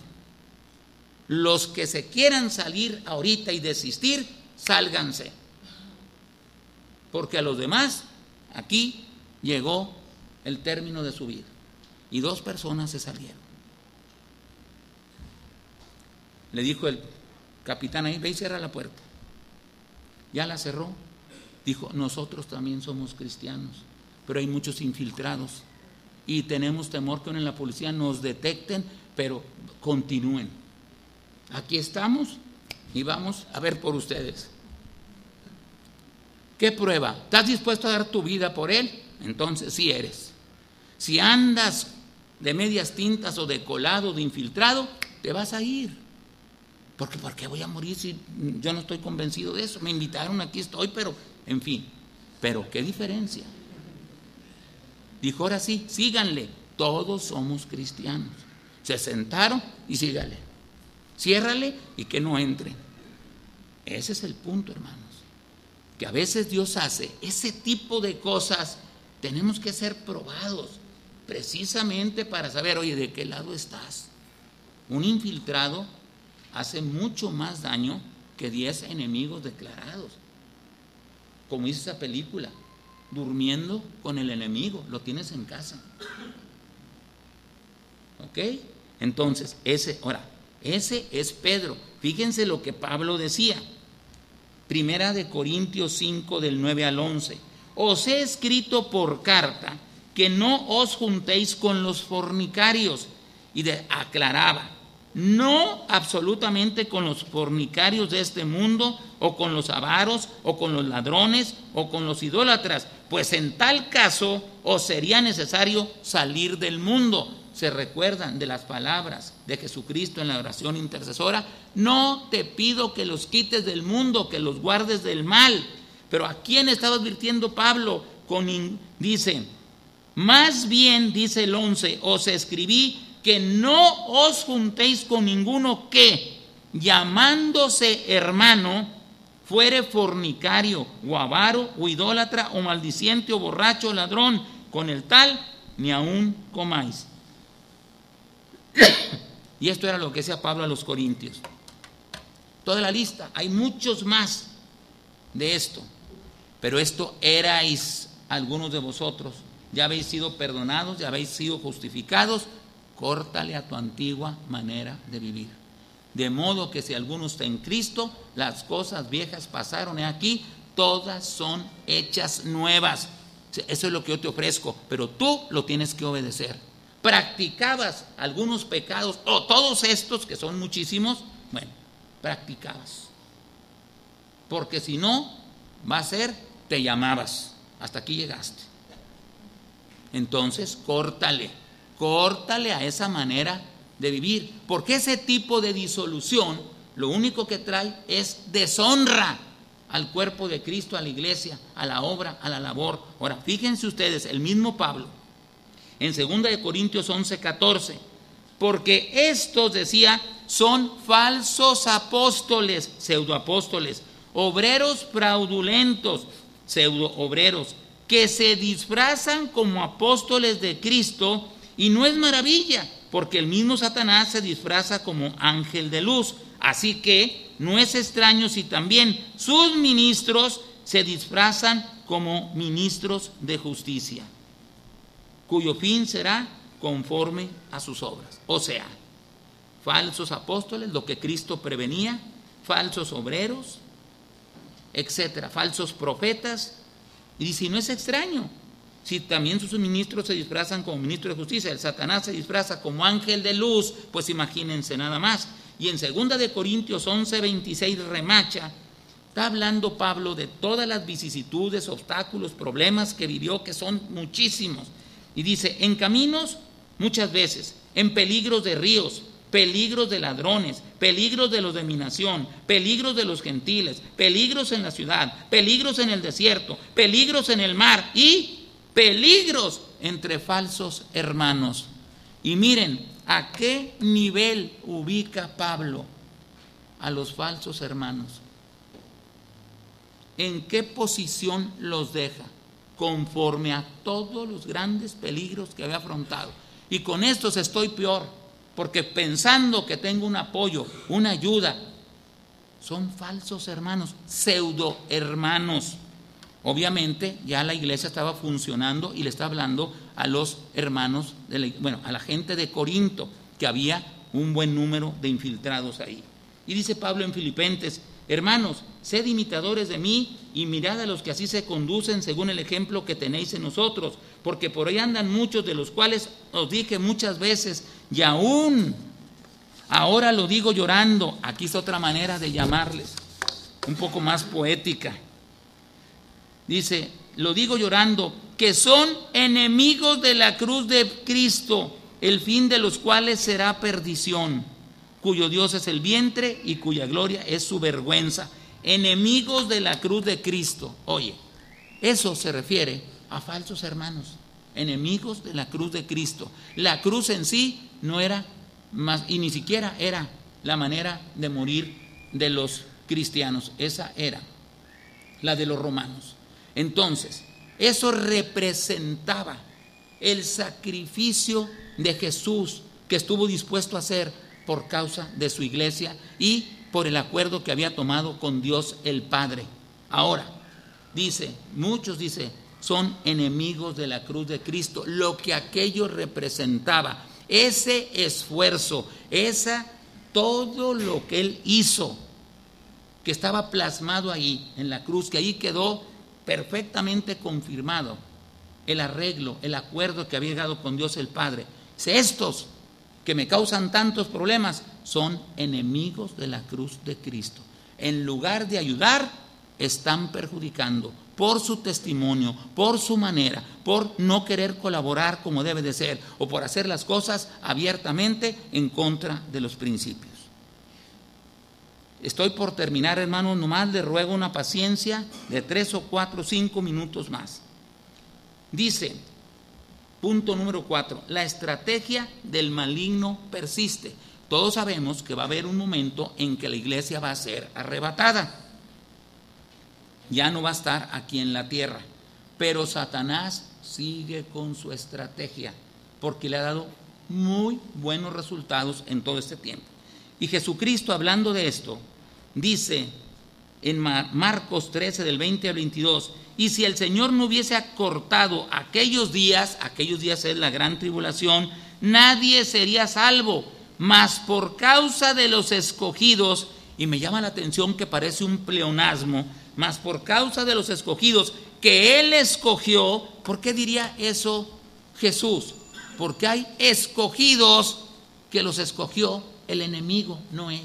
Los que se quieran salir ahorita y desistir, sálganse. Porque a los demás, aquí llegó el término de su vida. Y 2 personas se salieron. Le dijo el capitán ahí, ve y cierra la puerta. Ya la cerró. Dijo, nosotros también somos cristianos, pero hay muchos infiltrados y tenemos temor que en la policía nos detecten, pero continúen. Aquí estamos y vamos a ver por ustedes. ¿Qué prueba? ¿Estás dispuesto a dar tu vida por él? Entonces sí eres. Si andas de medias tintas o de colado, de infiltrado, te vas a ir. Porque ¿por qué voy a morir si yo no estoy convencido de eso? Me invitaron, aquí estoy, pero en fin. Pero qué diferencia. Dijo, ahora sí, síganle, todos somos cristianos. Se sentaron y sígale. Ciérrale y que no entren. Ese es el punto, hermanos. Que a veces Dios hace ese tipo de cosas. Tenemos que ser probados precisamente para saber, oye, ¿de qué lado estás? Un infiltrado hace mucho más daño que 10 enemigos declarados. Como dice esa película, durmiendo con el enemigo, lo tienes en casa. ¿Ok? Entonces, ese es Pedro. Fíjense lo que Pablo decía. Primera de Corintios 5 del 9 al 11. Os he escrito por carta que no os juntéis con los fornicarios. Y aclaraba, no absolutamente con los fornicarios de este mundo, o con los avaros, o con los ladrones, o con los idólatras, pues en tal caso os sería necesario salir del mundo. ¿Se recuerdan de las palabras de Jesucristo en la oración intercesora? No te pido que los quites del mundo, que los guardes del mal. Pero ¿a quién estaba advirtiendo Pablo? Dice, más bien, dice el 11, os escribí que no os juntéis con ninguno que, llamándose hermano, fuere fornicario, o avaro, o idólatra, o maldiciente, o borracho, o ladrón. Con el tal ni aún comáis. Y esto era lo que decía Pablo a los corintios. Toda la lista, hay muchos más de esto. Pero esto erais algunos de vosotros. Ya habéis sido perdonados, ya habéis sido justificados. Córtale a tu antigua manera de vivir. De modo que si alguno está en Cristo, las cosas viejas pasaron, he aquí, todas son hechas nuevas. Eso es lo que yo te ofrezco, pero tú lo tienes que obedecer. Practicabas algunos pecados, o todos estos, que son muchísimos, bueno, practicabas. Porque si no, va a ser, te llamabas, hasta aquí llegaste. Entonces, córtale a esa manera de vivir, porque ese tipo de disolución lo único que trae es deshonra al cuerpo de Cristo, a la iglesia, a la obra, a la labor. Ahora, fíjense ustedes, el mismo Pablo, en 2 de Corintios 11:14, porque estos, decía, son falsos apóstoles, pseudoapóstoles, obreros fraudulentos, pseudoobreros, que se disfrazan como apóstoles de Cristo. Y no es maravilla, porque el mismo Satanás se disfraza como ángel de luz. Así que no es extraño si también sus ministros se disfrazan como ministros de justicia, cuyo fin será conforme a sus obras. O sea, falsos apóstoles, lo que Cristo prevenía, falsos obreros, etcétera, falsos profetas. Y si no es extraño, si también sus ministros se disfrazan como ministros de justicia, el Satanás se disfraza como ángel de luz, pues imagínense nada más. Y en 2 de Corintios 11:26 remacha, está hablando Pablo de todas las vicisitudes, obstáculos, problemas que vivió, que son muchísimos. Y dice, en caminos muchas veces, en peligros de ríos, peligros de ladrones, peligros de los de mi nación, peligros de los gentiles, peligros en la ciudad, peligros en el desierto, peligros en el mar y peligros entre falsos hermanos. Y miren, ¿a qué nivel ubica Pablo a los falsos hermanos? ¿En qué posición los deja? Conforme a todos los grandes peligros que había afrontado. Y con estos estoy peor, porque pensando que tengo un apoyo, una ayuda, son falsos hermanos, pseudo hermanos. Obviamente ya la iglesia estaba funcionando y le está hablando a los hermanos, a la gente de Corinto, que había un buen número de infiltrados ahí. Y dice Pablo en Filipenses, hermanos, sed imitadores de mí y mirad a los que así se conducen según el ejemplo que tenéis en nosotros, porque por ahí andan muchos de los cuales os dije muchas veces, y aún ahora lo digo llorando. Aquí es otra manera de llamarles, un poco más poética. Dice, lo digo llorando, que son enemigos de la cruz de Cristo, el fin de los cuales será perdición, cuyo Dios es el vientre y cuya gloria es su vergüenza. Enemigos de la cruz de Cristo. Oye, eso se refiere a falsos hermanos, enemigos de la cruz de Cristo. La cruz en sí no era más, y ni siquiera era la manera de morir de los cristianos, esa era la de los romanos. Entonces, eso representaba el sacrificio de Jesús que estuvo dispuesto a hacer por causa de su iglesia y por el acuerdo que había tomado con Dios el Padre. Ahora, muchos son enemigos de la cruz de Cristo, lo que aquello representaba, ese esfuerzo, todo lo que Él hizo que estaba plasmado ahí en la cruz, que ahí quedó perfectamente confirmado el arreglo, el acuerdo que había llegado con Dios el Padre. Dice, estos que me causan tantos problemas son enemigos de la cruz de Cristo. En lugar de ayudar, están perjudicando por su testimonio, por su manera, por no querer colaborar como debe de ser, o por hacer las cosas abiertamente en contra de los principios. Estoy por terminar, hermanos, nomás le ruego una paciencia de 3 o 4 o 5 minutos más. Dice, punto número 4, la estrategia del maligno persiste. Todos sabemos que va a haber un momento en que la iglesia va a ser arrebatada. Ya no va a estar aquí en la tierra, pero Satanás sigue con su estrategia, porque le ha dado muy buenos resultados en todo este tiempo. Y Jesucristo, hablando de esto, dice en Marcos 13 del 20 al 22, y si el Señor no hubiese acortado aquellos días es la gran tribulación, nadie sería salvo, mas por causa de los escogidos, y me llama la atención que parece un pleonasmo, mas por causa de los escogidos que Él escogió. ¿Por qué diría eso Jesús? Porque hay escogidos que los escogió el enemigo, no Él.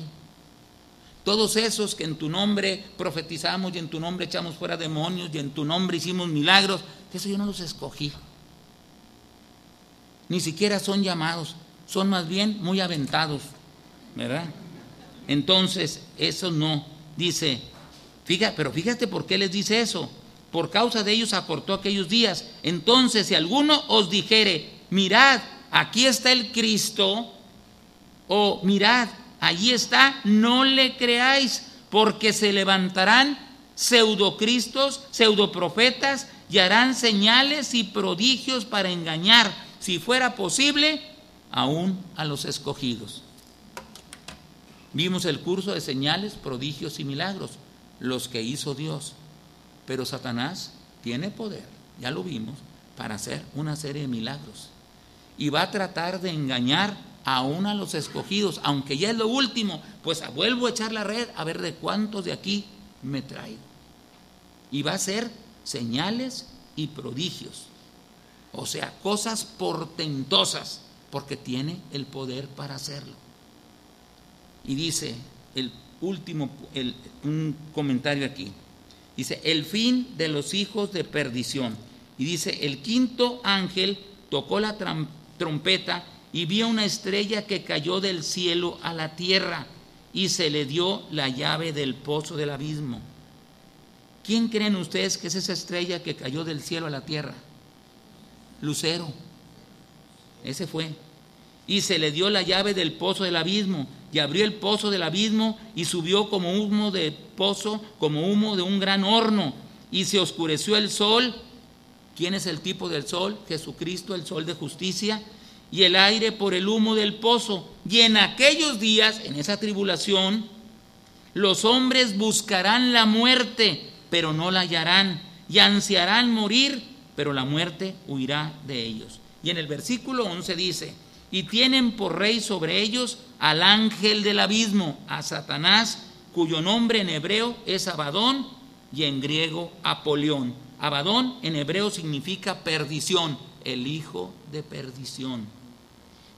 Todos esos que en tu nombre profetizamos y en tu nombre echamos fuera demonios y en tu nombre hicimos milagros, eso yo no los escogí. Ni siquiera son llamados, son más bien muy aventados, ¿verdad? Entonces, eso no, dice, pero fíjate por qué les dice eso. Por causa de ellos acortó aquellos días. Entonces, si alguno os dijere, mirad, aquí está el Cristo, o mirad, allí está, no le creáis, porque se levantarán pseudocristos, pseudoprofetas, y harán señales y prodigios para engañar, si fuera posible, aún a los escogidos. Vimos el curso de señales, prodigios y milagros, los que hizo Dios, pero Satanás tiene poder, ya lo vimos, para hacer una serie de milagros, y va a tratar de engañar aún a los escogidos, aunque ya es lo último, pues vuelvo a echar la red a ver de cuántos de aquí me traigo, y va a hacer señales y prodigios, o sea, cosas portentosas, porque tiene el poder para hacerlo. Y dice el último, un comentario aquí, dice, el fin de los hijos de perdición, y dice, el quinto ángel tocó la trompeta y vio una estrella que cayó del cielo a la tierra, y se le dio la llave del pozo del abismo. ¿Quién creen ustedes que es esa estrella que cayó del cielo a la tierra? Lucero, ese fue. Y se le dio la llave del pozo del abismo, y abrió el pozo del abismo, y subió como humo de pozo, como humo de un gran horno, y se oscureció el sol. ¿Quién es el tipo del sol? Jesucristo, el sol de justicia, y el aire por el humo del pozo. Y en aquellos días, en esa tribulación, los hombres buscarán la muerte, pero no la hallarán, y ansiarán morir, pero la muerte huirá de ellos. Y en el versículo 11 dice, y tienen por rey sobre ellos al ángel del abismo, a Satanás, cuyo nombre en hebreo es Abadón y en griego Apolión. Abadón en hebreo significa perdición, el hijo de perdición.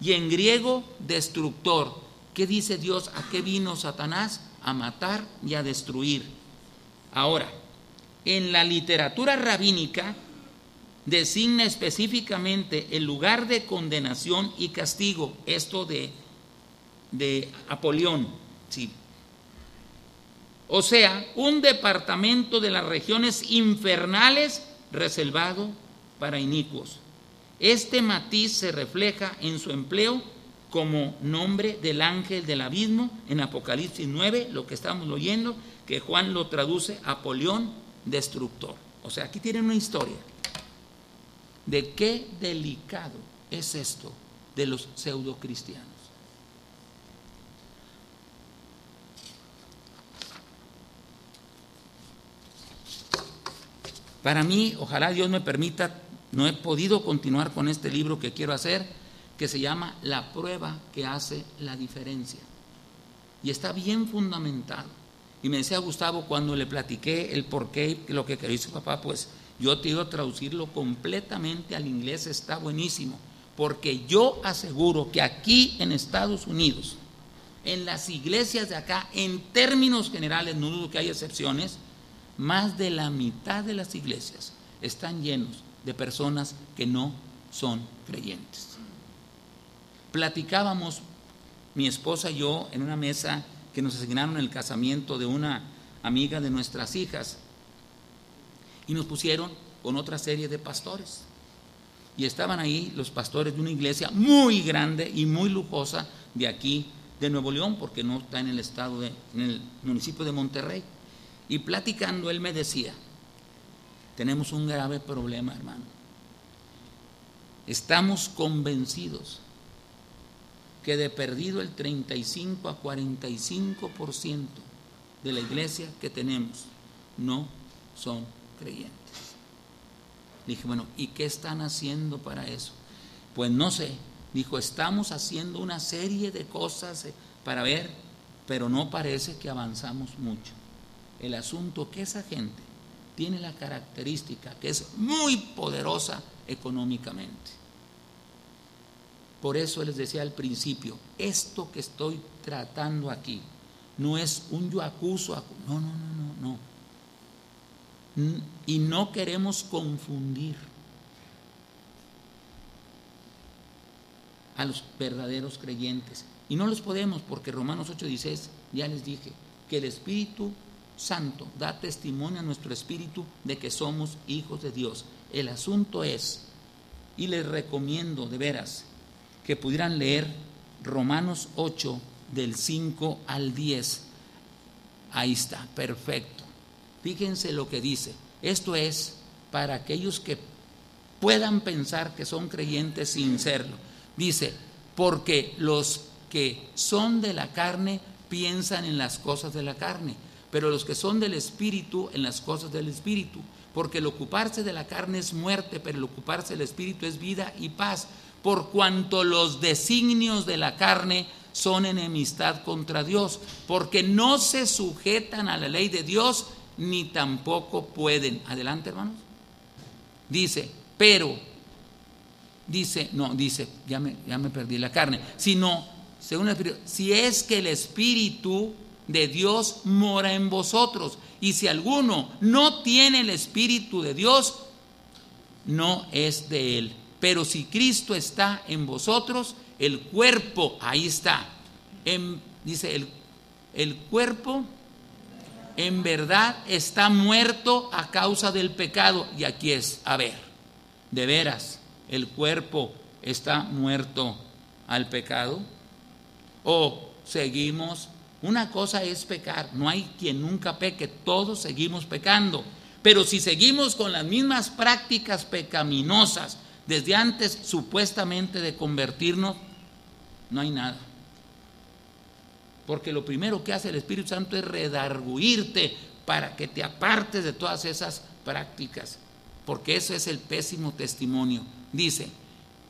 Y en griego, destructor. ¿Qué dice Dios? ¿A qué vino Satanás? A matar y a destruir. Ahora, en la literatura rabínica designa específicamente el lugar de condenación y castigo, esto de Apolión, sí. O sea, un departamento de las regiones infernales reservado para inicuos. Este matiz se refleja en su empleo como nombre del ángel del abismo en Apocalipsis 9, lo que estamos oyendo, que Juan lo traduce Apolión, destructor. O sea, aquí tienen una historia de qué delicado es esto de los pseudocristianos. Para mí, ojalá Dios me permita, no he podido continuar con este libro que quiero hacer, que se llama La prueba que hace la diferencia. Y está bien fundamentado. Y me decía Gustavo, cuando le platiqué el porqué y lo que quería, dice papá, pues yo te iba a traducirlo completamente al inglés, está buenísimo, porque yo aseguro que aquí en Estados Unidos, en las iglesias de acá, en términos generales, no dudo que hay excepciones, más de la mitad de las iglesias están llenos de personas que no son creyentes. Platicábamos mi esposa y yo en una mesa que nos asignaron el casamiento de una amiga de nuestras hijas, y nos pusieron con otra serie de pastores, y estaban ahí los pastores de una iglesia muy grande y muy lujosa de aquí de Nuevo León, porque no está en el estado en el municipio de Monterrey. Y platicando él me decía, tenemos un grave problema, hermano, estamos convencidos que de perdido el 35 a 45% de la iglesia que tenemos no son creyentes. Dije, bueno, ¿y qué están haciendo para eso? Pues no sé. Dijo, estamos haciendo una serie de cosas para ver, pero no parece que avanzamos mucho. El asunto que esa gente tiene la característica que es muy poderosa económicamente. Por eso les decía al principio, esto que estoy tratando aquí no es un yo acuso, no. Y no queremos confundir a los verdaderos creyentes. Y no los podemos, porque Romanos 8:16, ya les dije, que el Espíritu Santo da testimonio a nuestro espíritu de que somos hijos de Dios. El asunto es, y les recomiendo de veras, que pudieran leer Romanos 8 del 5 al 10. Ahí está, perfecto. Fíjense lo que dice. Esto es para aquellos que puedan pensar que son creyentes sin serlo. Dice, porque los que son de la carne piensan en las cosas de la carne, pero los que son del Espíritu en las cosas del Espíritu. Porque el ocuparse de la carne es muerte, pero el ocuparse del Espíritu es vida y paz. Por cuanto los designios de la carne son enemistad contra Dios, porque no se sujetan a la ley de Dios, ni tampoco pueden. Adelante, hermanos. Dice, pero, ya me perdí la carne, sino, según el Espíritu, si es que el Espíritu de Dios mora en vosotros, y si alguno no tiene el Espíritu de Dios, no es de él. Pero si Cristo está en vosotros, el cuerpo, ahí está, dice el cuerpo en verdad está muerto a causa del pecado. Y aquí es, a ver, de veras, ¿el cuerpo está muerto al pecado? ¿O seguimos? Una cosa es pecar, no hay quien nunca peque, todos seguimos pecando. Pero si seguimos con las mismas prácticas pecaminosas desde antes supuestamente de convertirnos, no hay nada. Porque lo primero que hace el Espíritu Santo es redarguirte para que te apartes de todas esas prácticas, porque eso es el pésimo testimonio. Dice,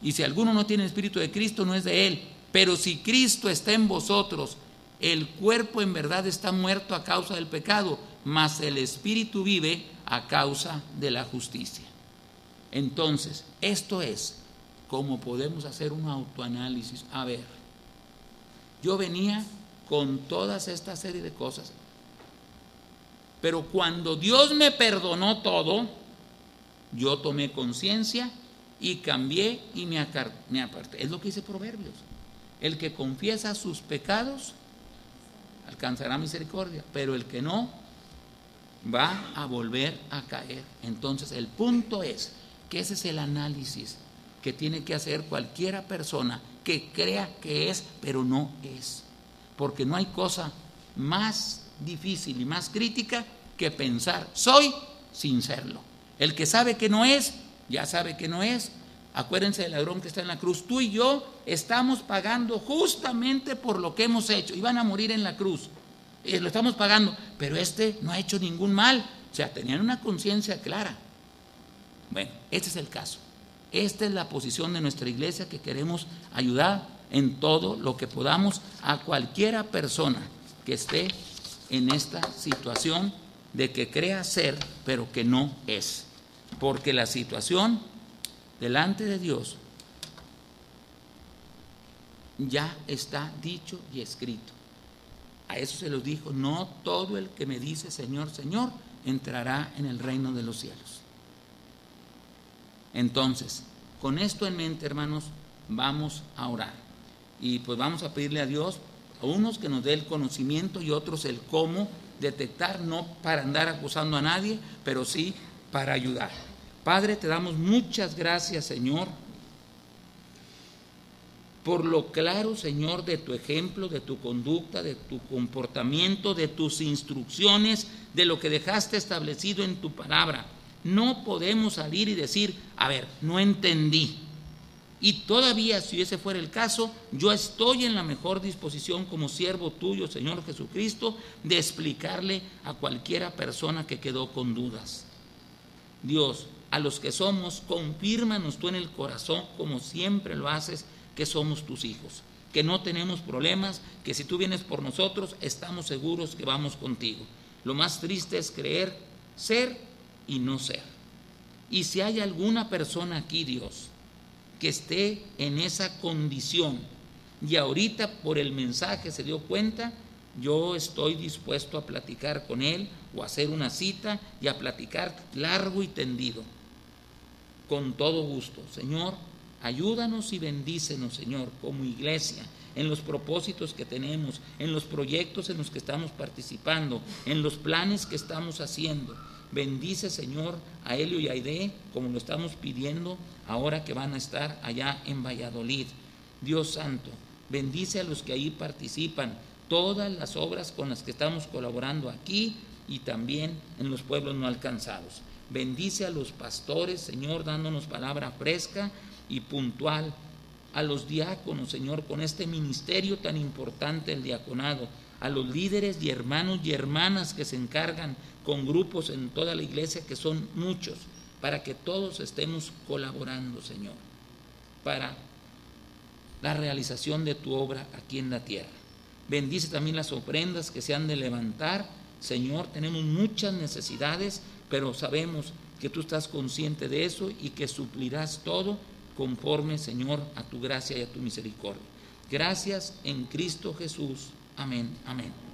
y si alguno no tiene el Espíritu de Cristo, no es de él. Pero si Cristo está en vosotros, el cuerpo en verdad está muerto a causa del pecado, mas el Espíritu vive a causa de la justicia. Entonces, esto es como podemos hacer un autoanálisis. A ver, yo venía con todas esta serie de cosas, pero cuando Dios me perdonó todo, yo tomé conciencia y cambié y me aparté. Es lo que dice Proverbios. El que confiesa sus pecados alcanzará misericordia, pero el que no va a volver a caer. Entonces el punto es que ese es el análisis que tiene que hacer cualquiera persona que crea que es, pero no es. Porque no hay cosa más difícil y más crítica que pensar soy sin serlo. El que sabe que no es, ya sabe que no es. Acuérdense del ladrón que está en la cruz. Tú y yo estamos pagando justamente por lo que hemos hecho. Iban a morir en la cruz, lo estamos pagando, pero este no ha hecho ningún mal. O sea, tenían una conciencia clara. Bueno, este es el caso. Esta es la posición de nuestra iglesia, que queremos ayudar en todo lo que podamos a cualquiera persona que esté en esta situación de que crea ser, pero que no es. Porque la situación delante de Dios ya está dicho y escrito. A eso se los dijo: no todo el que me dice Señor, Señor, entrará en el reino de los cielos. Entonces, con esto en mente, hermanos, vamos a orar. Y pues vamos a pedirle a Dios, a unos que nos dé el conocimiento y otros el cómo detectar, no para andar acusando a nadie, pero sí para ayudar. Padre, te damos muchas gracias, Señor, por lo claro, Señor, de tu ejemplo, de tu conducta, de tu comportamiento, de tus instrucciones, de lo que dejaste establecido en tu palabra. No podemos salir y decir: a ver, no entendí. Y todavía, si ese fuera el caso, yo estoy en la mejor disposición como siervo tuyo, Señor Jesucristo, de explicarle a cualquiera persona que quedó con dudas. Dios, a los que somos, confírmanos tú en el corazón, como siempre lo haces, que somos tus hijos, que no tenemos problemas, que si tú vienes por nosotros, estamos seguros que vamos contigo. Lo más triste es creer ser y no ser. Y si hay alguna persona aquí, Dios, que esté en esa condición y ahorita por el mensaje se dio cuenta, yo estoy dispuesto a platicar con él o a hacer una cita y a platicar largo y tendido, con todo gusto. Señor, ayúdanos y bendícenos, Señor, como iglesia, en los propósitos que tenemos, en los proyectos en los que estamos participando, en los planes que estamos haciendo. Bendice, Señor, a Helio y a Aide, como lo estamos pidiendo ahora que van a estar allá en Valladolid. Dios santo, bendice a los que ahí participan, todas las obras con las que estamos colaborando aquí y también en los pueblos no alcanzados. Bendice a los pastores, Señor, dándonos palabra fresca y puntual, a los diáconos, Señor, con este ministerio tan importante, el diaconado, a los líderes y hermanos y hermanas que se encargan con grupos en toda la iglesia, que son muchos, para que todos estemos colaborando, Señor, para la realización de tu obra aquí en la tierra. Bendice también las ofrendas que se han de levantar, Señor. Tenemos muchas necesidades, pero sabemos que tú estás consciente de eso y que suplirás todo conforme, Señor, a tu gracia y a tu misericordia. Gracias en Cristo Jesús. Amén, amén.